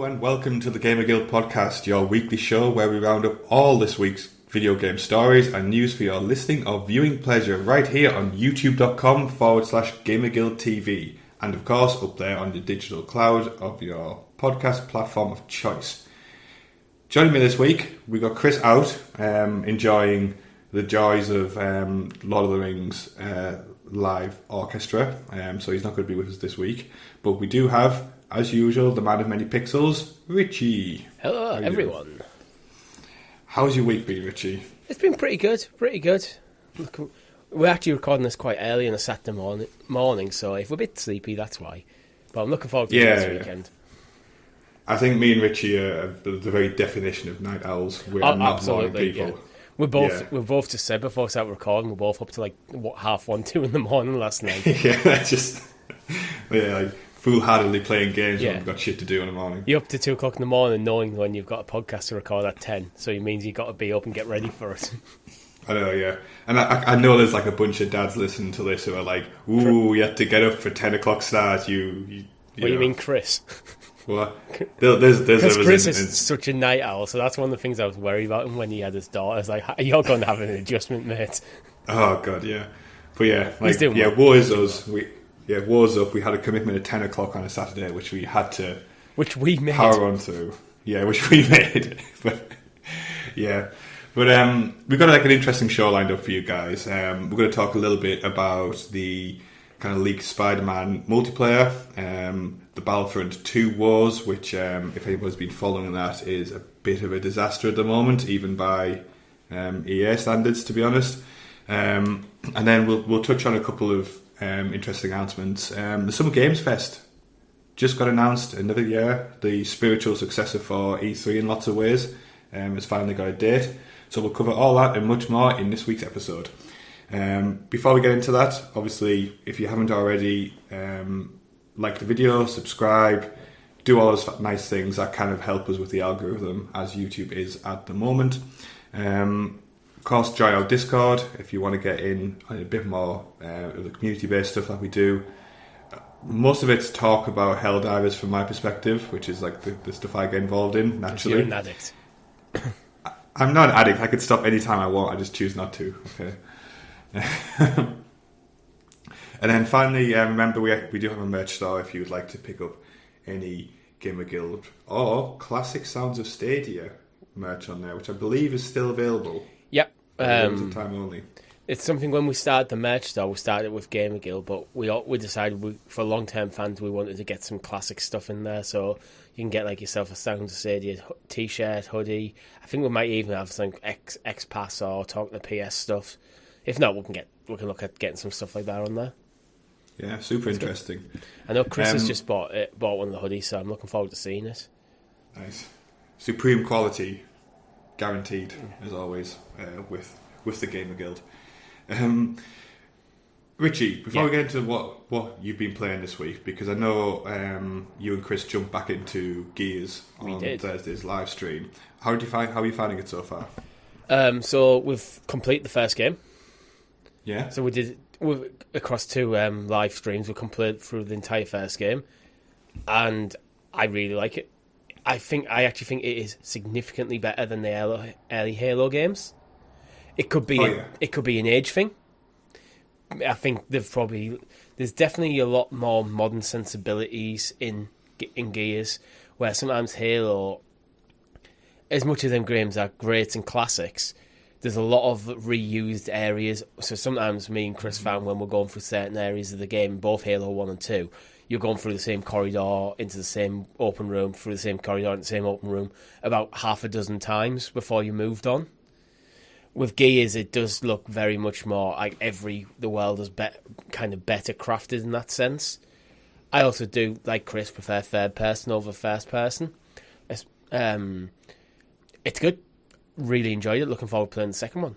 and welcome to the GamerGuild Podcast, your weekly show where we round up all this week's video game stories and news for your listening or viewing pleasure right here on youtube.com/GamerGuildTV, and of course up there on the digital cloud of your podcast platform of choice. Joining me this week, we got Chris out enjoying the joys of Lord of the Rings live orchestra, so he's not going to be with us this week, but we do have, as usual, the man of many pixels, Richie. Hello, everyone. Doing? How's your week been, Richie? It's been pretty good. Look, we're actually recording this quite early on a Saturday morning, so if we're a bit sleepy, that's why. But I'm looking forward to this weekend. I think me and Richie are the very definition of night owls. We're not morning people. Yeah. We're both just said before we started recording, we're both up to like 1:30, 2 in the morning last night. Like foolhardily playing games when we've got shit to do in the morning. You're up to 2 o'clock in the morning knowing when you've got a podcast to record at 10, so it means you've got to be up and get ready for it. I know, yeah. And I know there's like a bunch of dads listening to this who are like, ooh, you have to get up for 10 o'clock start. What do you mean, Chris? What? Chris is such a night owl, so that's one of the things I was worried about him when he had his daughter. I was like, you're going to have an adjustment, mate. Oh, God, yeah. But yeah, war is us. War's up. We had a commitment at 10 o'clock on a Saturday, which we had to... Which we made. Power on through. Yeah, which we made. But we've got like an interesting show lined up for you guys. We're going to talk a little bit about the kind of leaked Spider-Man multiplayer, the Battlefront 2 wars, which, if anyone's been following that, is a bit of a disaster at the moment, even by EA standards, to be honest. And then we'll touch on a couple of interesting announcements. The Summer Games Fest just got announced another year. The spiritual successor for E3 in lots of ways has finally got a date. So we'll cover all that and much more in this week's episode. Before we get into that, obviously, if you haven't already, like the video, subscribe, do all those nice things that kind of help us with the algorithm, as YouTube is at the moment. Of course, join our Discord if you want to get in a bit more of the community-based stuff that we do. Most of it's talk about Helldivers from my perspective, which is like the stuff I get involved in naturally. You're an addict. I'm not an addict. I could stop anytime I want. I just choose not to. Okay. And then finally, remember we do have a merch store if you would like to pick up any Gamer Guild or Classic Sounds of Stadia merch on there, which I believe is still available. Yep. Time only. It's something when we started the merch store, we started with Gamer Guild, but we decided for long-term fans we wanted to get some classic stuff in there, so you can get like yourself a Sounds of Stadia t-shirt, hoodie. I think we might even have some X-Pass or Talk to PS stuff. If not, we can look at getting some stuff like that on there. Yeah, super interesting. I know Chris has just bought one of the hoodies, so I'm looking forward to seeing it. Nice, supreme quality, guaranteed as always with the Gamer Guild. Richie, before we get into what you've been playing this week, because I know you and Chris jumped back into Gears on Thursday's live stream. How are you finding it so far? So we've completed the first game. Yeah. So across 2 live streams, we completed through the entire first game, and I really like it. I actually think it is significantly better than the early Halo games. It could be it could be an age thing. I think there's definitely a lot more modern sensibilities in Gears, where sometimes Halo, as much as them games are great and classics, there's a lot of reused areas. So sometimes me and Chris found when we're going through certain areas of the game, both Halo 1 and 2, you're going through the same corridor, into the same open room, through the same corridor, into the same open room, about half a dozen times before you moved on. With Gears, it does look very much more like the world is kind of better crafted in that sense. I also do, like Chris, prefer third person over first person. It's good. Really enjoyed it. Looking forward to playing the second one.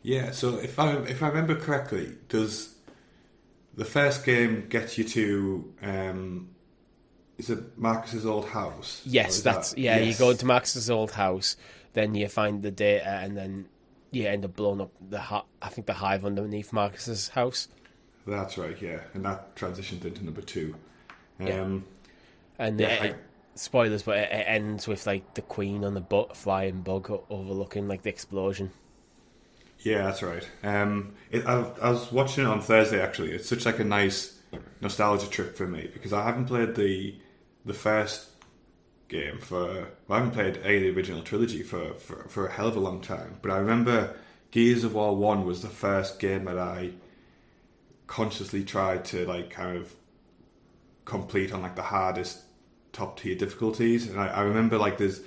Yeah, so if I remember correctly, does the first game get you to is it Marcus's old house? Yes, you go to Marcus's old house, then you find the data, and then you end up blowing up the hive underneath Marcus's house. That's right, yeah, and that transitioned into number 2. spoilers, but it ends with like the queen on the flying bug overlooking like the explosion. Yeah, that's right. I was watching it on Thursday. Actually, it's such like a nice nostalgia trip for me because I haven't played the first game I haven't played any of the original trilogy for a hell of a long time. But I remember Gears of War 1 was the first game that I consciously tried to like kind of complete on like the hardest top tier difficulties. And I remember like there's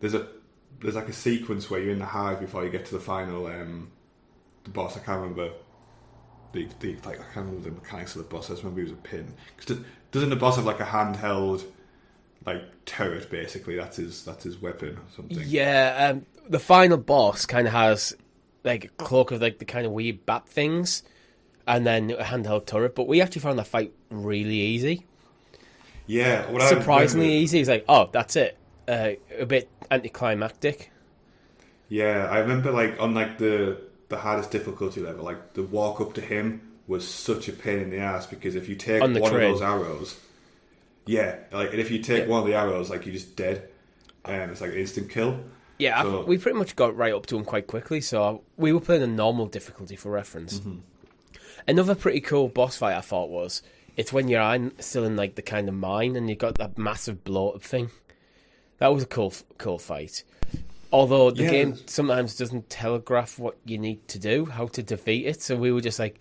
like a sequence where you're in the hive before you get to the final the boss. I can't remember I can't remember the mechanics of the boss. I just remember he was a pin. Because doesn't the boss have like a handheld like turret basically? That's his weapon or something. Yeah, the final boss kind of has like a cloak of like the kind of weird bat things, and then a handheld turret. But we actually found that fight really easy. Yeah, surprisingly easy. It's like, oh, that's it. A bit anticlimactic. Yeah, I remember like on like the hardest difficulty level, like the walk up to him was such a pain in the ass because if you take one of those arrows, like if you take one of the arrows, like you're just dead, and it's like an instant kill. Yeah, so, we pretty much got right up to him quite quickly. So we were playing a normal difficulty for reference. Mm-hmm. Another pretty cool boss fight I thought was it's when you're still in like the kind of mine and you got that massive blow up thing. That was a cool fight. Although the game sometimes doesn't telegraph what you need to do, how to defeat it. So we were just like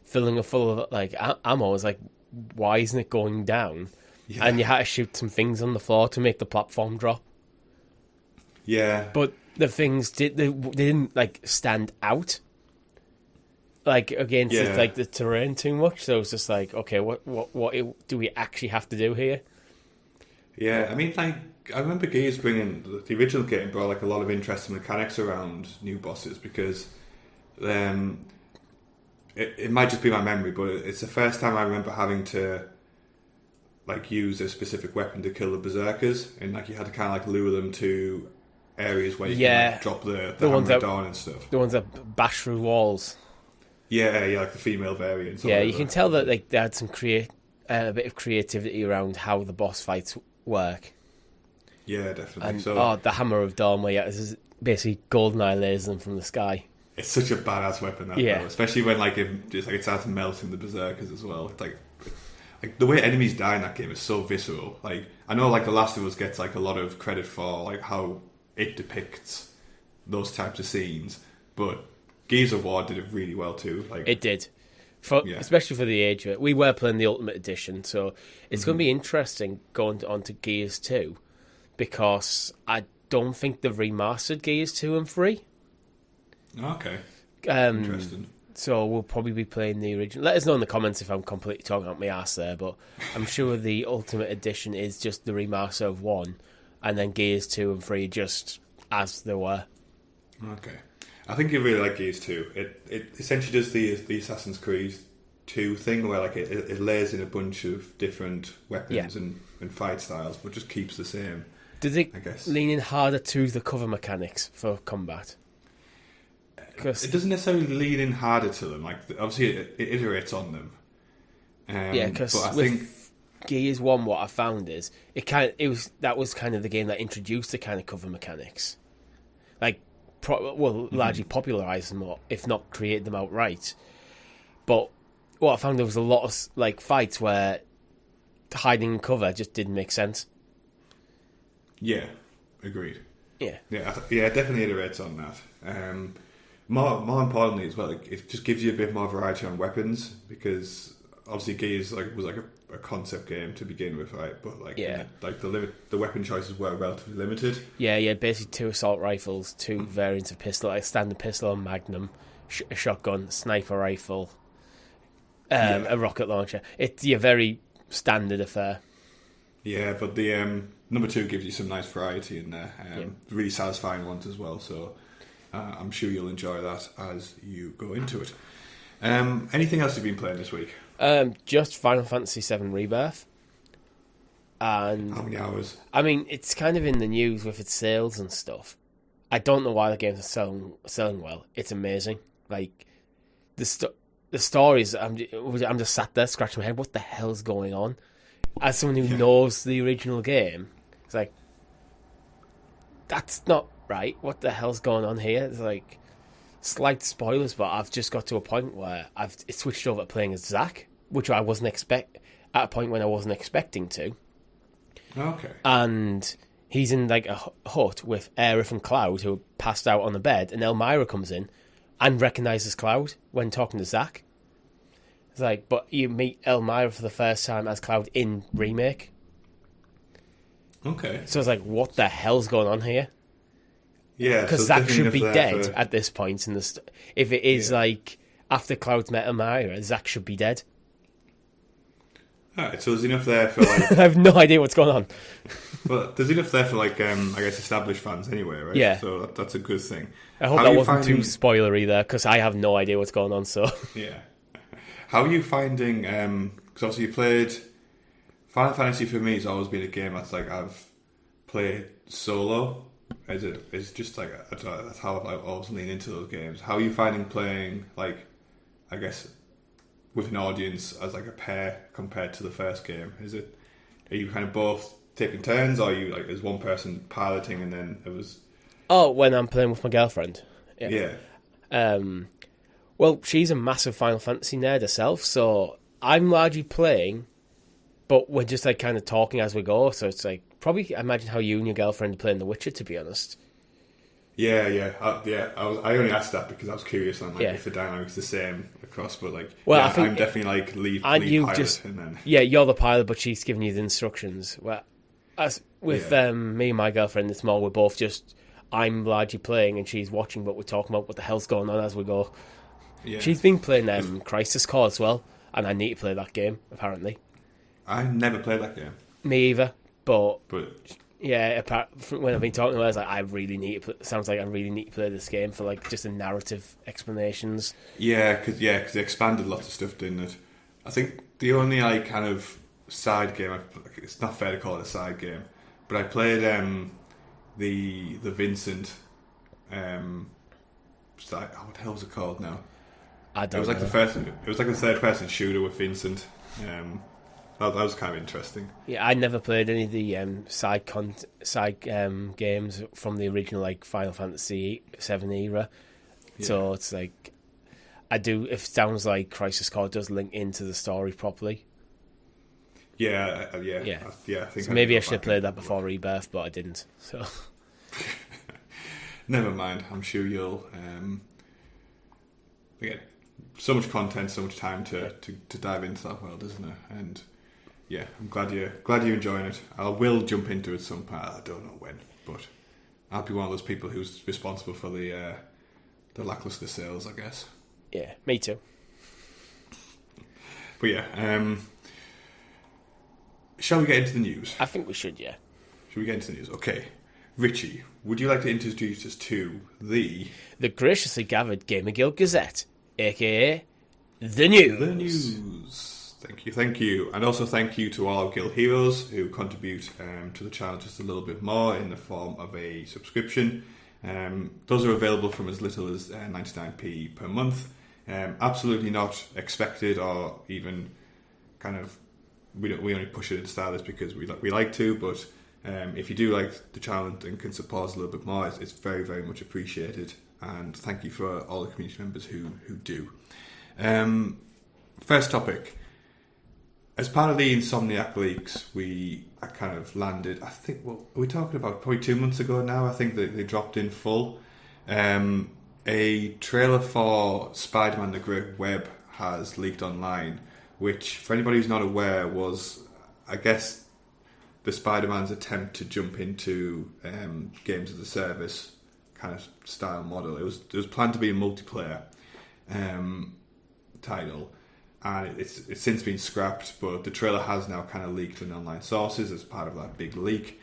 filling it full of like ammo. I was like, why isn't it going down? Yeah. And you had to shoot some things on the floor to make the platform drop. Yeah. But the things they didn't like stand out like against like the terrain too much. So it was just like, okay, what do we actually have to do here? Yeah, I mean, like I remember Gears bringing the original game brought like a lot of interesting mechanics around new bosses because it might just be my memory, but it's the first time I remember having to like use a specific weapon to kill the berserkers, and like you had to kind of like lure them to areas where you can like, drop the hammer down and stuff. The ones that bash through walls. Yeah, like the female variants. Yeah, you can tell that like they had some a bit of creativity around how the boss fights work. Yeah, definitely. And, so, the Hammer of Dawn, where this is basically GoldenEye lasers them from the sky. It's such a badass weapon, though, especially when like it starts melting the berserkers as well. It's like the way enemies die in that game is so visceral. Like I know, like The Last of Us gets like a lot of credit for like how it depicts those types of scenes, but Gears of War did it really well too. Like it did. Especially for the age of it. We were playing the Ultimate Edition, so it's going to be interesting going on to Gears 2, because I don't think they've remastered Gears 2 and 3. Okay. Interesting. So we'll probably be playing the original. Let us know in the comments if I'm completely talking out my ass there, but I'm sure the Ultimate Edition is just the remaster of 1, and then Gears 2 and 3 just as they were. Okay. I think you really like Gears 2. It essentially does the Assassin's Creed 2 thing where like it layers in a bunch of different weapons and fight styles, but just keeps the same. Does it lean in harder to the cover mechanics for combat? It doesn't necessarily lean in harder to them. Like obviously it iterates on them. Because with Gears 1, what I found is that was kind of the game that introduced the kind of cover mechanics. Like largely popularised them, or if not created them outright. But what I found, there was a lot of like fights where hiding in cover just didn't make sense. Yeah, agreed. Yeah, it definitely iterates on that. More importantly as well, it just gives you a bit more variety on weapons, because obviously Gears was a concept game to begin with, right? But the weapon choices were relatively limited. Yeah, basically 2 assault rifles, 2 variants of pistol, like standard pistol and magnum, a shotgun, sniper rifle, a rocket launcher. It's a very standard affair. Yeah, but the number 2 gives you some nice variety in there, really satisfying ones as well. So I'm sure you'll enjoy that as you go into it. Anything else you've been playing this week? Just Final Fantasy VII Rebirth. And how many hours? I mean, it's kind of in the news with its sales and stuff. I don't know why the games are selling well. It's amazing. Like the stories. I'm just sat there scratching my head. What the hell's going on? As someone who knows the original game, It's like, that's not right. What the hell's going on here? It's like, slight spoilers, but I've just got to a point where I've switched over to playing as Zack, which I wasn't at a point when I wasn't expecting to. Okay. And he's in like a hut with Aerith and Cloud, who are passed out on the bed, and Elmira comes in and recognises Cloud when talking to Zack. It's like, but you meet Elmira for the first time as Cloud in Remake. Okay. So it's like, what the hell's going on here? Yeah, because Zack should be dead at this point in the. If it is like after Cloud's met Elmira, Zack should be dead. Alright, so there's enough there for like. I have no idea what's going on. But there's enough there for like, I guess, established fans anyway, right? Yeah. So that's a good thing. I hope that wasn't too spoilery there, because I have no idea what's going on. So. Yeah. How are you finding? Because obviously you played Final Fantasy. For me, has always been a game that's like I've played solo. It's just like that's how I always lean into those games. How are you finding playing like, I guess, with an audience as like a pair compared to the first game? Are you kind of both taking turns, or are you like is one person piloting and then it was? Oh, when I'm playing with my girlfriend. Yeah. Well, she's a massive Final Fantasy nerd herself, so I'm largely playing, but we're just like kind of talking as we go. So it's like probably imagine how you and your girlfriend are playing The Witcher, to be honest. Yeah. I only asked that because I was curious on like if the dynamic's the same across, but like, well, I think I'm definitely like lead pilot, just and then you're the pilot, but she's giving you the instructions. Well, as with me and my girlfriend, it's more we're both just I'm largely playing and she's watching, but we're talking about what the hell's going on as we go. Yeah. She's been playing Crisis Core as well, and I need to play that game apparently. I never played that game. Me either, but yeah, apart from when I've been talking to her, I was like, I really need to play this game for like just the narrative explanations. Yeah, because they expanded lots of stuff, didn't it? I think the only like kind of side game, it's not fair to call it a side game, but I played the Vincent. What the hell was it called now? I don't know. It was like a third person shooter with Vincent. That was kind of interesting. Yeah, I never played any of the side games from the original like Final Fantasy VII era. Yeah. So it's like it sounds like Crisis Core does link into the story properly. Yeah. I think so maybe I should have played that before Rebirth, but I didn't. So never mind. I'm sure you'll get so much content, so much time to dive into that world, isn't it? And yeah, I'm glad you're enjoying it. I will jump into it some part. I don't know when, but I'll be one of those people who's responsible for the lackluster sales, I guess. Yeah, me too. But yeah, shall we get into the news? I think we should, yeah. Should we get into the news? Okay. Richie, would you like to introduce us to the graciously gathered GamerGuild Gazette, aka the news? The news. Thank you. And also thank you to all our guild heroes who contribute to the channel just a little bit more in the form of a subscription. Those are available from as little as 99p per month. Absolutely not expected or even kind of we only push it at the start because we like to, but if you do like the channel and can support us a little bit more, it's very, very much appreciated. And thank you for all the community members who do. First topic. As part of the Insomniac leaks, we kind of landed, I think, what are we talking about? Probably 2 months ago now, I think that they dropped in full. A trailer for Spider-Man The Great Web has leaked online, which, for anybody who's not aware, was, I guess, the Spider-Man's attempt to jump into games as a service kind of style model. It was planned to be a multiplayer title, and it's since been scrapped, but the trailer has now kind of leaked in online sources as part of that big leak.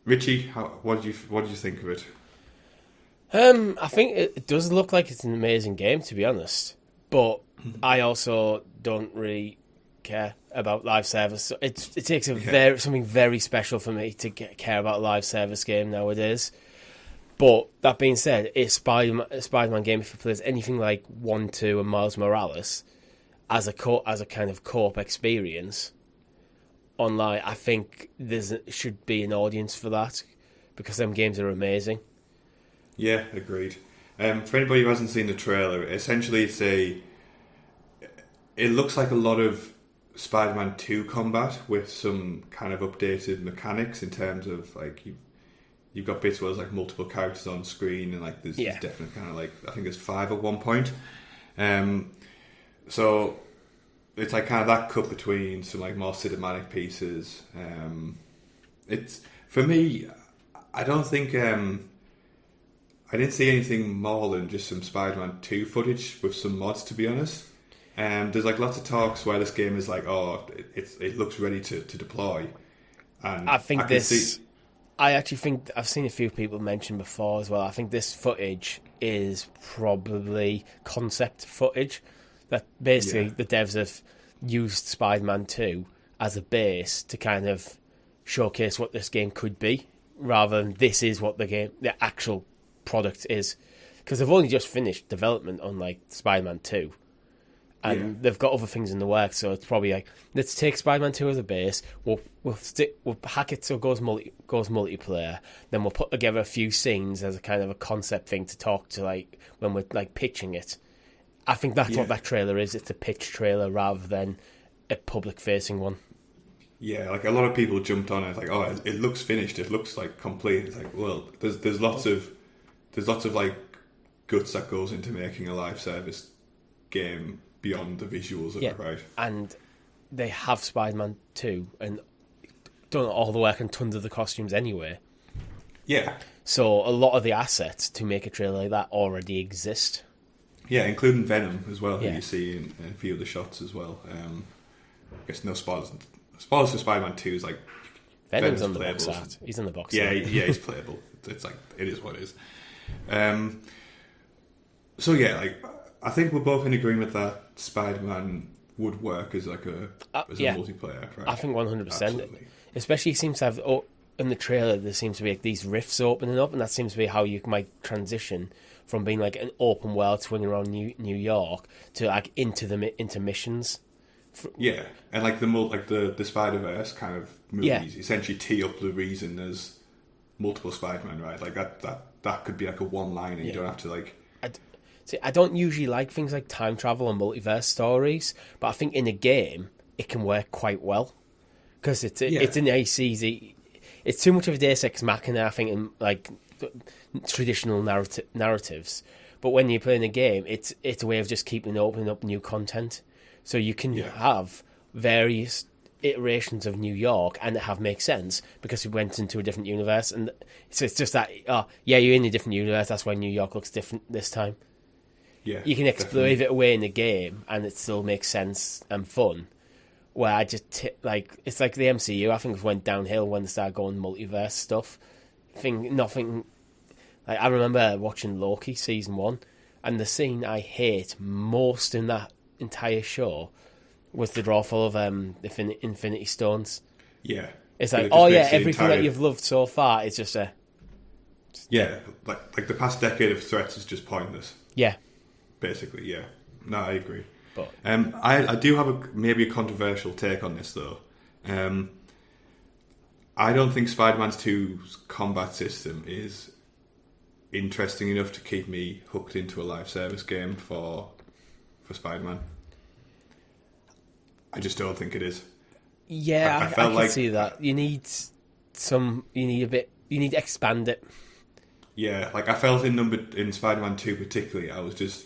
Richie, what did you think of it? I think it does look like it's an amazing game, to be honest, but I also don't really care about live service. So it takes something very special for me to care about a live service game nowadays. But that being said, a Spider-Man game, if it plays anything like 1, 2 and Miles Morales as a kind of co-op experience, online, I think should be an audience for that because them games are amazing. Yeah, agreed. For anybody who hasn't seen the trailer, essentially it looks like a lot of Spider-Man 2 combat with some kind of updated mechanics in terms of like you've got bits where there's like multiple characters on screen and like there's definitely kind of like I think there's 5 at one point. So it's like kind of that cut between some like more cinematic pieces. It's for me, I don't think I didn't see anything more than just some Spider-Man 2 footage with some mods, to be honest. There's like lots of talks where this game is like, it looks ready to deploy. And I actually think I've seen a few people mention before as well. I think this footage is probably concept footage that basically the devs have used Spider-Man 2 as a base to kind of showcase what this game could be, rather than this is what the actual product is. Because they've only just finished development on like Spider-Man 2. And they've got other things in the works, so it's probably like, let's take Spider-Man 2 as a base. We'll hack it so it goes multiplayer. Then we'll put together a few scenes as a kind of a concept thing to talk to, like when we're like pitching it. I think that's what that trailer is. It's a pitch trailer rather than a public-facing one. Yeah, like a lot of people jumped on it. It's like, it looks finished. It looks like complete. It's like, well, there's lots of like guts that goes into making a live service game beyond the visuals of it, right? And they have Spider-Man 2 and done all the work and tons of the costumes anyway. Yeah. So a lot of the assets to make a trailer like that already exist. Yeah, including Venom as well, who you see in a few of the shots as well. I guess no spoilers. Spoilers for Spider-Man 2 is like... Venom's on the box art. He's in the box art. Yeah, he's playable. It's like, it is what it is. So yeah, like... I think we're both in agreement that Spider-Man would work as like a multiplayer. Right? I think 100%. Absolutely. Especially, it seems to have in the trailer there seems to be like these rifts opening up, and that seems to be how you might transition from being like an open world swinging around New York to like into missions. Yeah, and like the Spider-Verse kind of movies essentially tee up the reason there's multiple Spider-Man, right? Like that could be like a one-liner. You don't have to like. I don't usually like things like time travel and multiverse stories, but I think in a game it can work quite well because it's an ACZ. It's too much of a Deus Ex Machina, I think, in like traditional narratives. But when you're playing a game, it's a way of just keeping opening up new content, so you can have various iterations of New York and it make sense because we went into a different universe, and so it's just that you're in a different universe. That's why New York looks different this time. Yeah, you can exploit it away in the game and it still makes sense and fun. Where I just it's like the MCU. I think it went downhill when they started going multiverse stuff. Nothing. Like I remember watching Loki season 1, and the scene I hate most in that entire show was the drawful of Infinity Stones. Yeah, it's like everything that you've loved so far is just like the past decade of threats is just pointless. Yeah. Basically, yeah. No, I agree. But I do have maybe a controversial take on this, though. I don't think Spider-Man 2's combat system is interesting enough to keep me hooked into a live service game for Spider-Man. I just don't think it is. Yeah, I can see that. You need to expand it. Yeah, like I felt in Spider-Man 2 particularly, I was just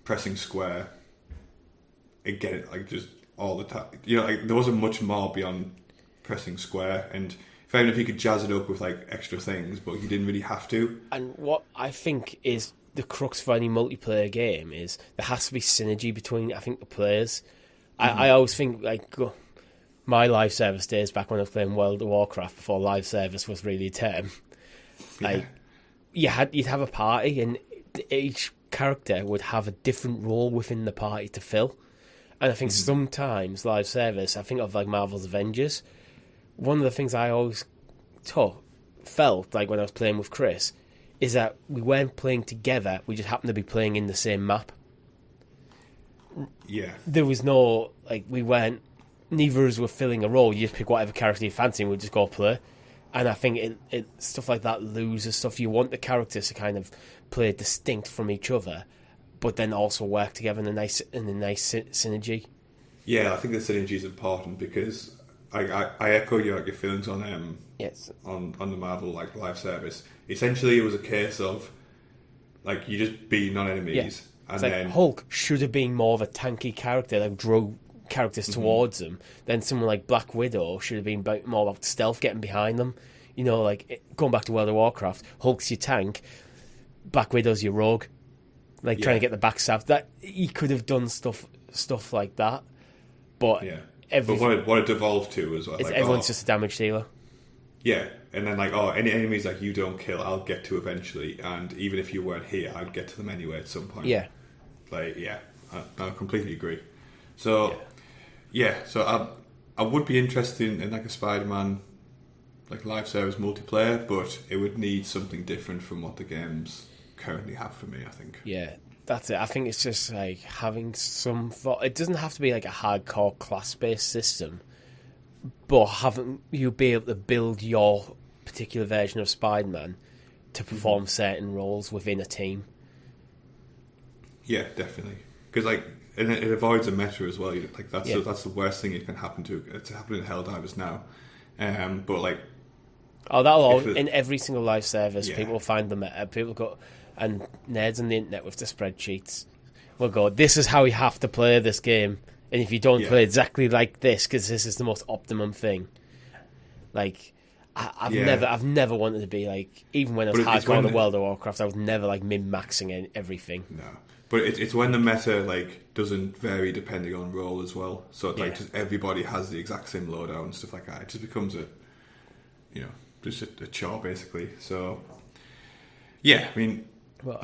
pressing square again, like just all the time. You know, like there wasn't much more beyond pressing square, and fair enough, you could jazz it up with like extra things, but you didn't really have to. And what I think is the crux for any multiplayer game is there has to be synergy between, I think, the players. Mm-hmm. I always think like my live service days back when I was playing World of Warcraft before live service was really a term. Like you'd have a party and each character would have a different role within the party to fill. And I think sometimes live service, I think of like Marvel's Avengers, one of the things I always felt like when I was playing with Chris is that we weren't playing together, we just happened to be playing in the same map. Yeah. There was no, like, we weren't neither of us were filling a role. You just pick whatever character you fancy and we just go play. And I think it stuff like that loses stuff. You want the characters to kind of play distinct from each other, but then also work together in a nice synergy. Yeah, I think the synergy is important because I echo your feelings on yes, on the Marvel live service. Essentially, it was a case of you just beat non-enemies, yeah. and then Hulk should have been more of a tanky character that drove characters towards him. Then someone like Black Widow should have been more about stealth, getting behind them. Going back to World of Warcraft, Hulk's your tank, Black Widow's your rogue, trying to get the backstab. That he could have done stuff like that, but but what it devolved to was everyone's just a damage dealer. Yeah, and then any enemies you don't kill, I'll get to eventually, and even if you weren't here, I'd get to them anyway at some point. Yeah, I completely agree. So so I would be interested in a Spider-Man live service multiplayer, but it would need something different from what the games currently have for me, I think. Yeah, that's it. I think it's just having some thought. It doesn't have to be a hardcore class-based system, but having you be able to build your particular version of Spider-Man to perform certain roles within a team. Yeah, definitely. Because and it avoids a meta as well. That's the worst thing it can happen to. It's happening in Helldivers now. But in every single live service, people will find the meta. People go, and nerds on the internet with the spreadsheets will go, this is how you have to play this game, and if you don't play exactly like this, because this is the most optimum thing. I've never wanted to be even when I was hardcore in the World of Warcraft, I was never min-maxing everything. No. But it's when the meta doesn't vary depending on role as well. So just everybody has the exact same loadout and stuff like that. It just becomes just a chore basically. So I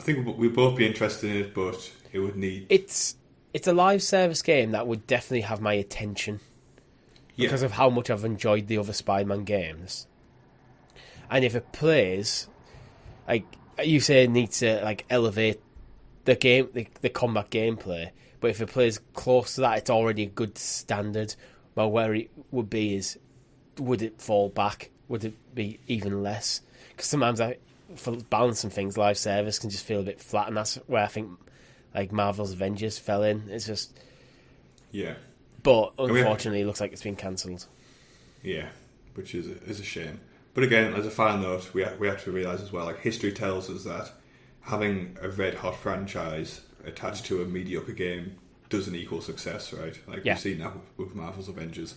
think we'd both be interested in it, but it would need. It's a live service game that would definitely have my attention because of how much I've enjoyed the other Spider-Man games. And if it plays, you say, it needs to elevate the game, the combat gameplay, but if it plays close to that, it's already a good standard. Well, where it would be is, would it fall back? Would it be even less? Because sometimes for balancing things, live service can just feel a bit flat, and that's where I think Marvel's Avengers fell in. It's just but unfortunately, it looks like it's been cancelled. Yeah, which is a shame. But again, as a final note, we have to realise as well, history tells us that having a red hot franchise attached to a mediocre game doesn't equal success, right? We've seen that with Marvel's Avengers.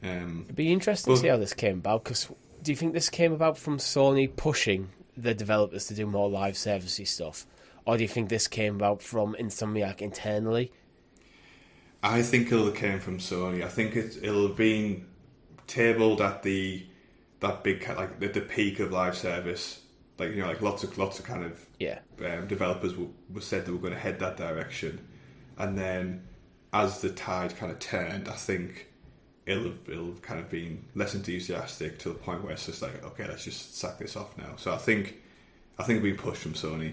It'd be interesting to see how this came about, because do you think this came about from Sony pushing the developers to do more live servicey stuff, or do you think this came about from Insomniac internally? I think it'll came from Sony. I think it'll have been tabled at that big the peak of live service. Lots of kind of developers were said they were going to head that direction, and then as the tide kind of turned, I think it'll kind of been less enthusiastic to the point where it's just okay, let's just sack this off now. So I think it'll be pushed from Sony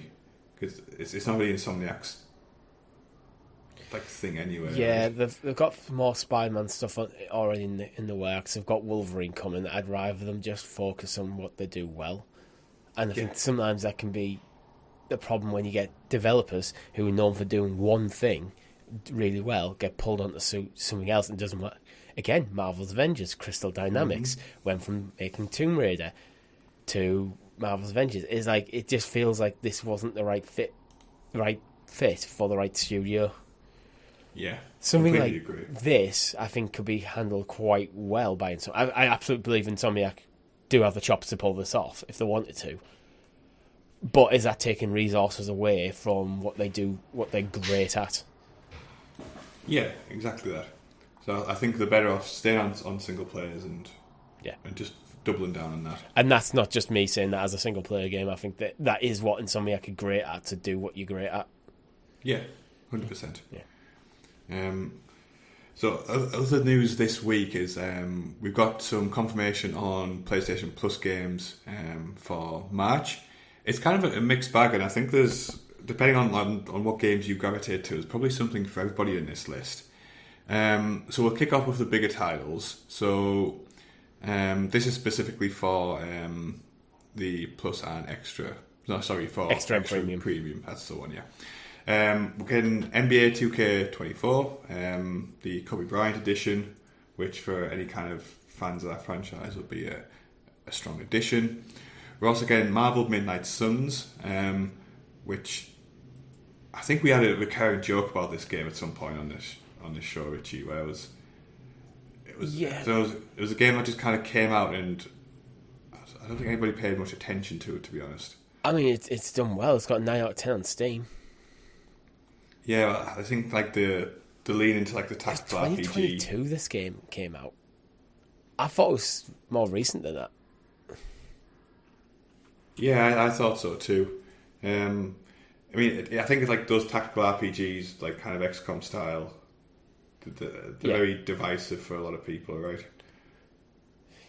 because it's not really Insomniac's thing anyway. Yeah, right? they've got more Spider-Man stuff already in the works. They've got Wolverine coming. I'd rather them just focus on what they do well. And I think sometimes that can be the problem when you get developers who are known for doing one thing really well, get pulled onto something else and doesn't work. Again, Marvel's Avengers, Crystal Dynamics went from making Tomb Raider to Marvel's Avengers. It's it just feels like this wasn't the right fit for the right studio. Yeah, something like agree. This, I think, could be handled quite well by Insomniac. I absolutely believe Insomniac do have the chops to pull this off if they wanted to. But is that taking resources away from what they do, what they're great at? Yeah, exactly that. So I think they're better off staying on single players and just doubling down on that. And that's not just me saying that as a single player game. I think that is what Insomniac are great at, to do what you're great at. Yeah, 100%. Yeah. So other news this week is we've got some confirmation on PlayStation Plus games for March. It's kind of a mixed bag, and I think there's, depending on what games you gravitate to, there's probably something for everybody in this list. So we'll kick off with the bigger titles. So this is specifically for the Plus and Extra. No, sorry, for Extra and Premium. Premium, that's the one, yeah. We're getting NBA 2K24, the Kobe Bryant edition, which for any kind of fans of that franchise would be a strong addition. We're also getting Marvel Midnight Suns, which I think we had a recurring joke about this game at some point on this show, Richie, where it was a game that just kind of came out, and I don't think anybody paid much attention to it, to be honest. I mean, it's done well. It's got a 9 out of 10 on Steam. Yeah, I think like the lean into like the tactical RPG. 2022 this game came out. I thought it was more recent than that. Yeah, I thought so too. I mean, I think it's like those tactical RPGs, like kind of XCOM style. They're very divisive for a lot of people, right?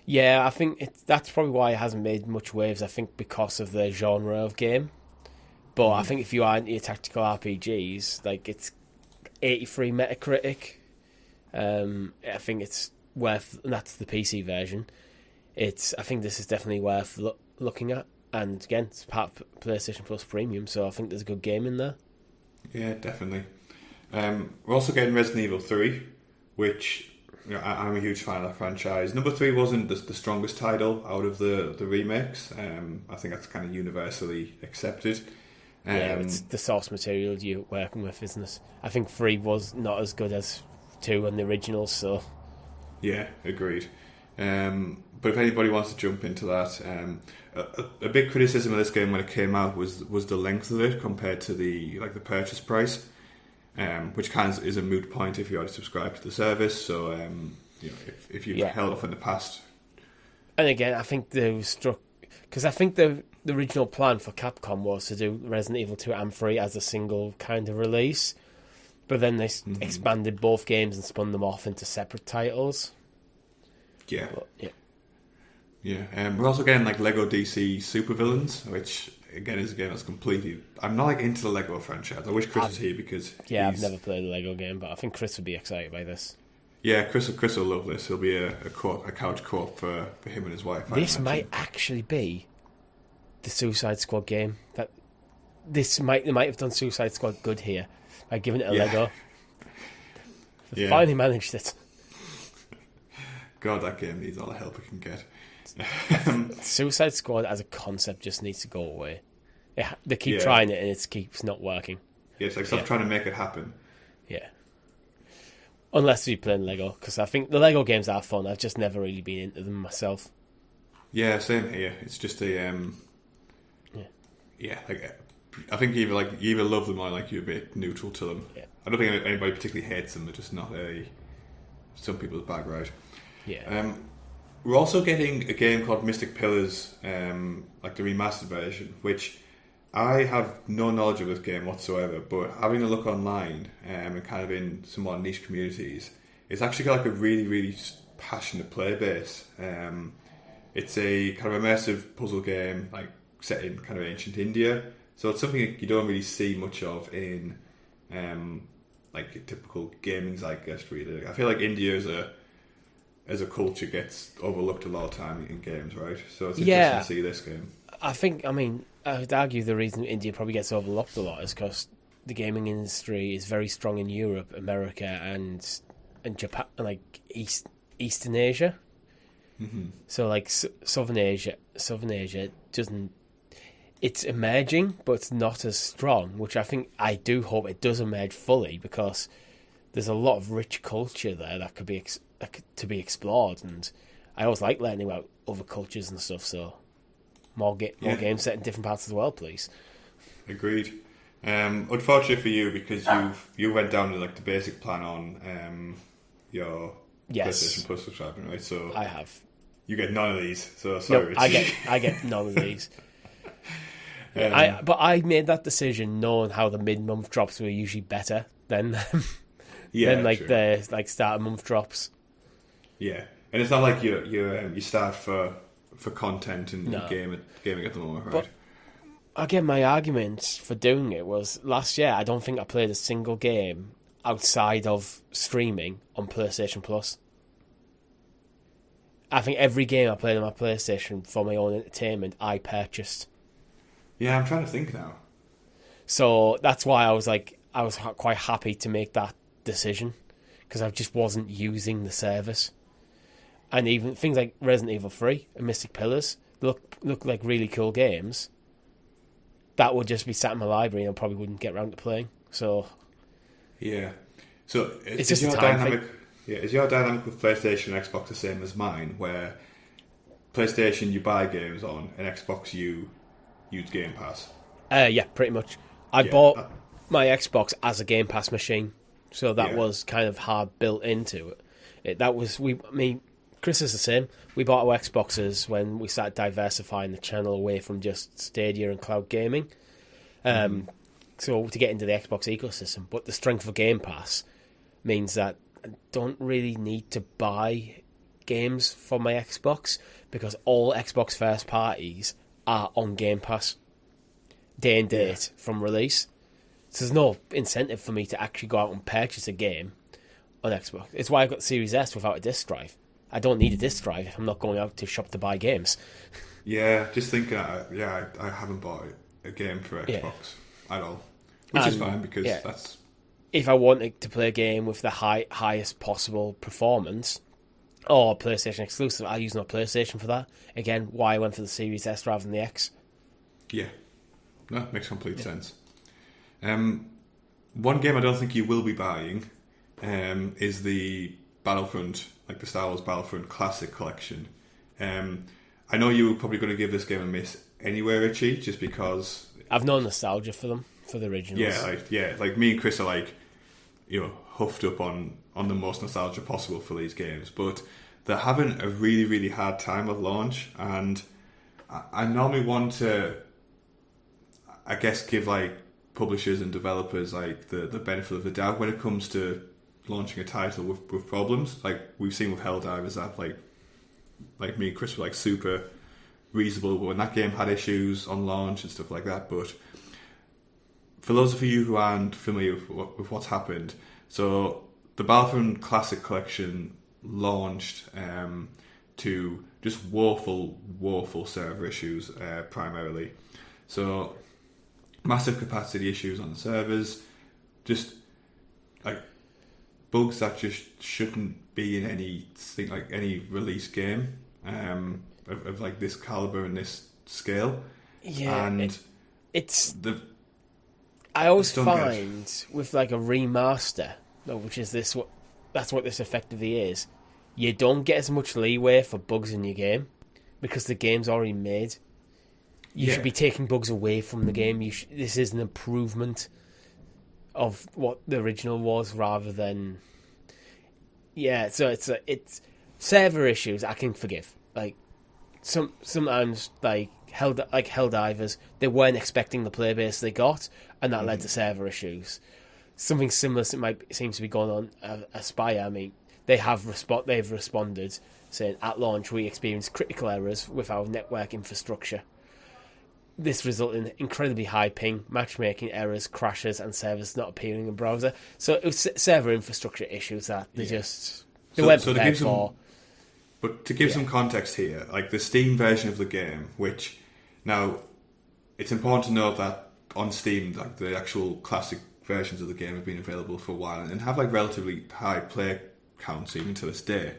Yeah, I think that's probably why it hasn't made much waves. I think because of the genre of game. But I think if you are into your tactical RPGs, like it's 83 Metacritic. I think it's worth. And that's the PC version. I think this is definitely worth looking at. And again, it's part of PlayStation Plus Premium, so I think there's a good game in there. Yeah, definitely. We're also getting Resident Evil 3, which I'm a huge fan of that franchise. Number 3 wasn't the strongest title out of the remakes. I think that's kind of universally accepted. It's the source material you're working with, isn't it? I think 3 was not as good as 2 and the originals, so... Yeah, agreed. But if anybody wants to jump into that, a big criticism of this game when it came out was the length of it compared to the purchase price, which kind of is a moot point if you already subscribe to the service. So if you've held off in the past, and again, I think they were struck because I think the original plan for Capcom was to do Resident Evil 2 and 3 as a single kind of release, but then they expanded both games and spun them off into separate titles. Yeah. But, yeah. We're also getting like Lego DC Supervillains, which again is a game that's completely... I'm not like into the Lego franchise. I wish Chris was here because I've never played a Lego game, but I think Chris would be excited by this. Yeah, Chris will love this. It'll be a couch co-op for him and his wife. This might actually be the Suicide Squad game. They might have done Suicide Squad good here by giving it a Lego. They finally managed it. God, that game needs all the help it can get. Suicide Squad as a concept just needs to go away. They keep trying it and it keeps not working. Yeah, it's like stop trying to make it happen. Yeah. Unless you're playing Lego, because I think the Lego games are fun. I've just never really been into them myself. Yeah, same here. It's just a like I think you either love them or like you're a bit neutral to them. Yeah. I don't think anybody particularly hates them. They're just not some people's bag, right? Yeah. We're also getting a game called Mystic Pillars, like the remastered version, which I have no knowledge of this game whatsoever, but having a look online and kind of in some more niche communities, it's actually got like a really, really passionate player base. It's a kind of immersive puzzle game, like set in kind of ancient India. So it's something you don't really see much of in like a typical gaming zeitgeist, really. I feel like India as a culture gets overlooked a lot of time in games, right? So it's interesting to see this game. I would argue the reason India probably gets overlooked a lot is because the gaming industry is very strong in Europe, America, and Japan, like Eastern Asia. Mm-hmm. So like Southern Asia doesn't. It's emerging, but it's not as strong. Which I do hope it does emerge fully, because there's a lot of rich culture there that could be to be explored, and I always like learning about other cultures and stuff. So more games set in different parts of the world, please. Agreed. Unfortunately for you, because you went down to like the basic plan on your PlayStation Plus subscription, right? So I have. You get none of these. So sorry. Nope, I get none of these. But I made that decision knowing how the mid-month drops were usually better than the start of month drops. Yeah, and it's not like you start for content and gaming at the moment, right? But again, my argument for doing it was last year I don't think I played a single game outside of streaming on PlayStation Plus. I think every game I played on my PlayStation for my own entertainment, I purchased. Yeah, I'm trying to think now. So that's why I was quite happy to make that decision, because I just wasn't using the service. And even things like Resident Evil 3 and Mystic Pillars look like really cool games that would just be sat in my library and I probably wouldn't get around to playing. So yeah, so it's just a time thing. Yeah, is your dynamic with PlayStation and Xbox the same as mine, where PlayStation you buy games on and Xbox you use Game Pass? Yeah, pretty much. I bought my Xbox as a Game Pass machine, so that was kind of hard built into it. Chris is the same. We bought our Xboxes when we started diversifying the channel away from just Stadia and cloud gaming. So to get into the Xbox ecosystem, but the strength of Game Pass means that I don't really need to buy games for my Xbox, because all Xbox first parties are on Game Pass day and date from release. So there's no incentive for me to actually go out and purchase a game on Xbox. It's why I've got Series S without a disc drive. I don't need a disc drive if I'm not going out to shop to buy games. Yeah, just thinking, I haven't bought a game for Xbox at all. Which is fine, because that's... If I wanted to play a game with the highest possible performance, or PlayStation exclusive, I use my PlayStation for that. Again, why I went for the Series S rather than the X. Yeah. No, makes complete sense. One game I don't think you will be buying is the Battlefront, like the Star Wars Battlefront Classic Collection. I know you were probably going to give this game a miss anyway, Richie, just because... I've no nostalgia for them, for the originals. Like me and Chris are huffed up on the most nostalgia possible for these games, but they're having a really, really hard time at launch, and I normally want to, I guess, give publishers and developers the benefit of the doubt when it comes to launching a title with problems. Like we've seen with Helldivers, that like me and Chris were super reasonable when that game had issues on launch and stuff like that. But for those of you who aren't familiar with what's happened, so the Battlefront Classic Collection launched to just woeful server issues primarily. So massive capacity issues on the servers, just bugs that just shouldn't be in any release game of this caliber and this scale. Yeah, and I always find with a remaster, which is that's what this effectively is. You don't get as much leeway for bugs in your game because the game's already made. You should be taking bugs away from the game. This is an improvement of what the original was, rather than So it's server issues I can forgive. Sometimes Helldivers, they weren't expecting the player base they got, and that led to server issues. Something similar seems to be going on. Aspire, I mean, they've responded saying at launch we experienced critical errors with our network infrastructure. This resulted in incredibly high ping, matchmaking errors, crashes, and servers not appearing in browser. So it was server infrastructure issues that they weren't prepared for. But to give some context here, the Steam version of the game, which now it's important to note that on Steam, the actual classic versions of the game have been available for a while and have relatively high player counts even to this day.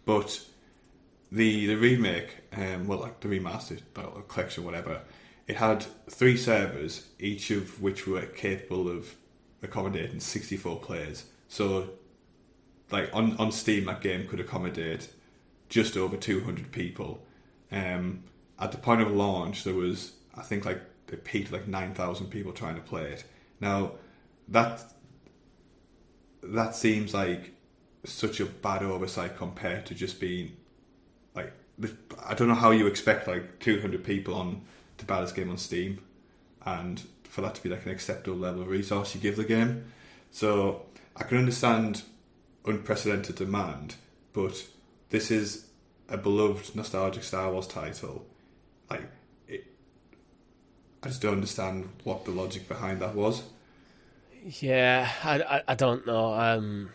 But the remake, the remastered collection, whatever. It had 3 servers, each of which were capable of accommodating 64 players. So, on Steam, that game could accommodate just over 200 people. At the point of launch, there was, I think, it peaked 9,000 people trying to play it. Now, that seems like such a bad oversight compared to just being I don't know how you expect 200 people on to buy this game on Steam, and for that to be an acceptable level of resource you give the game. So I can understand unprecedented demand, but this is a beloved nostalgic Star Wars title. I just don't understand what the logic behind that was. Yeah, I don't know.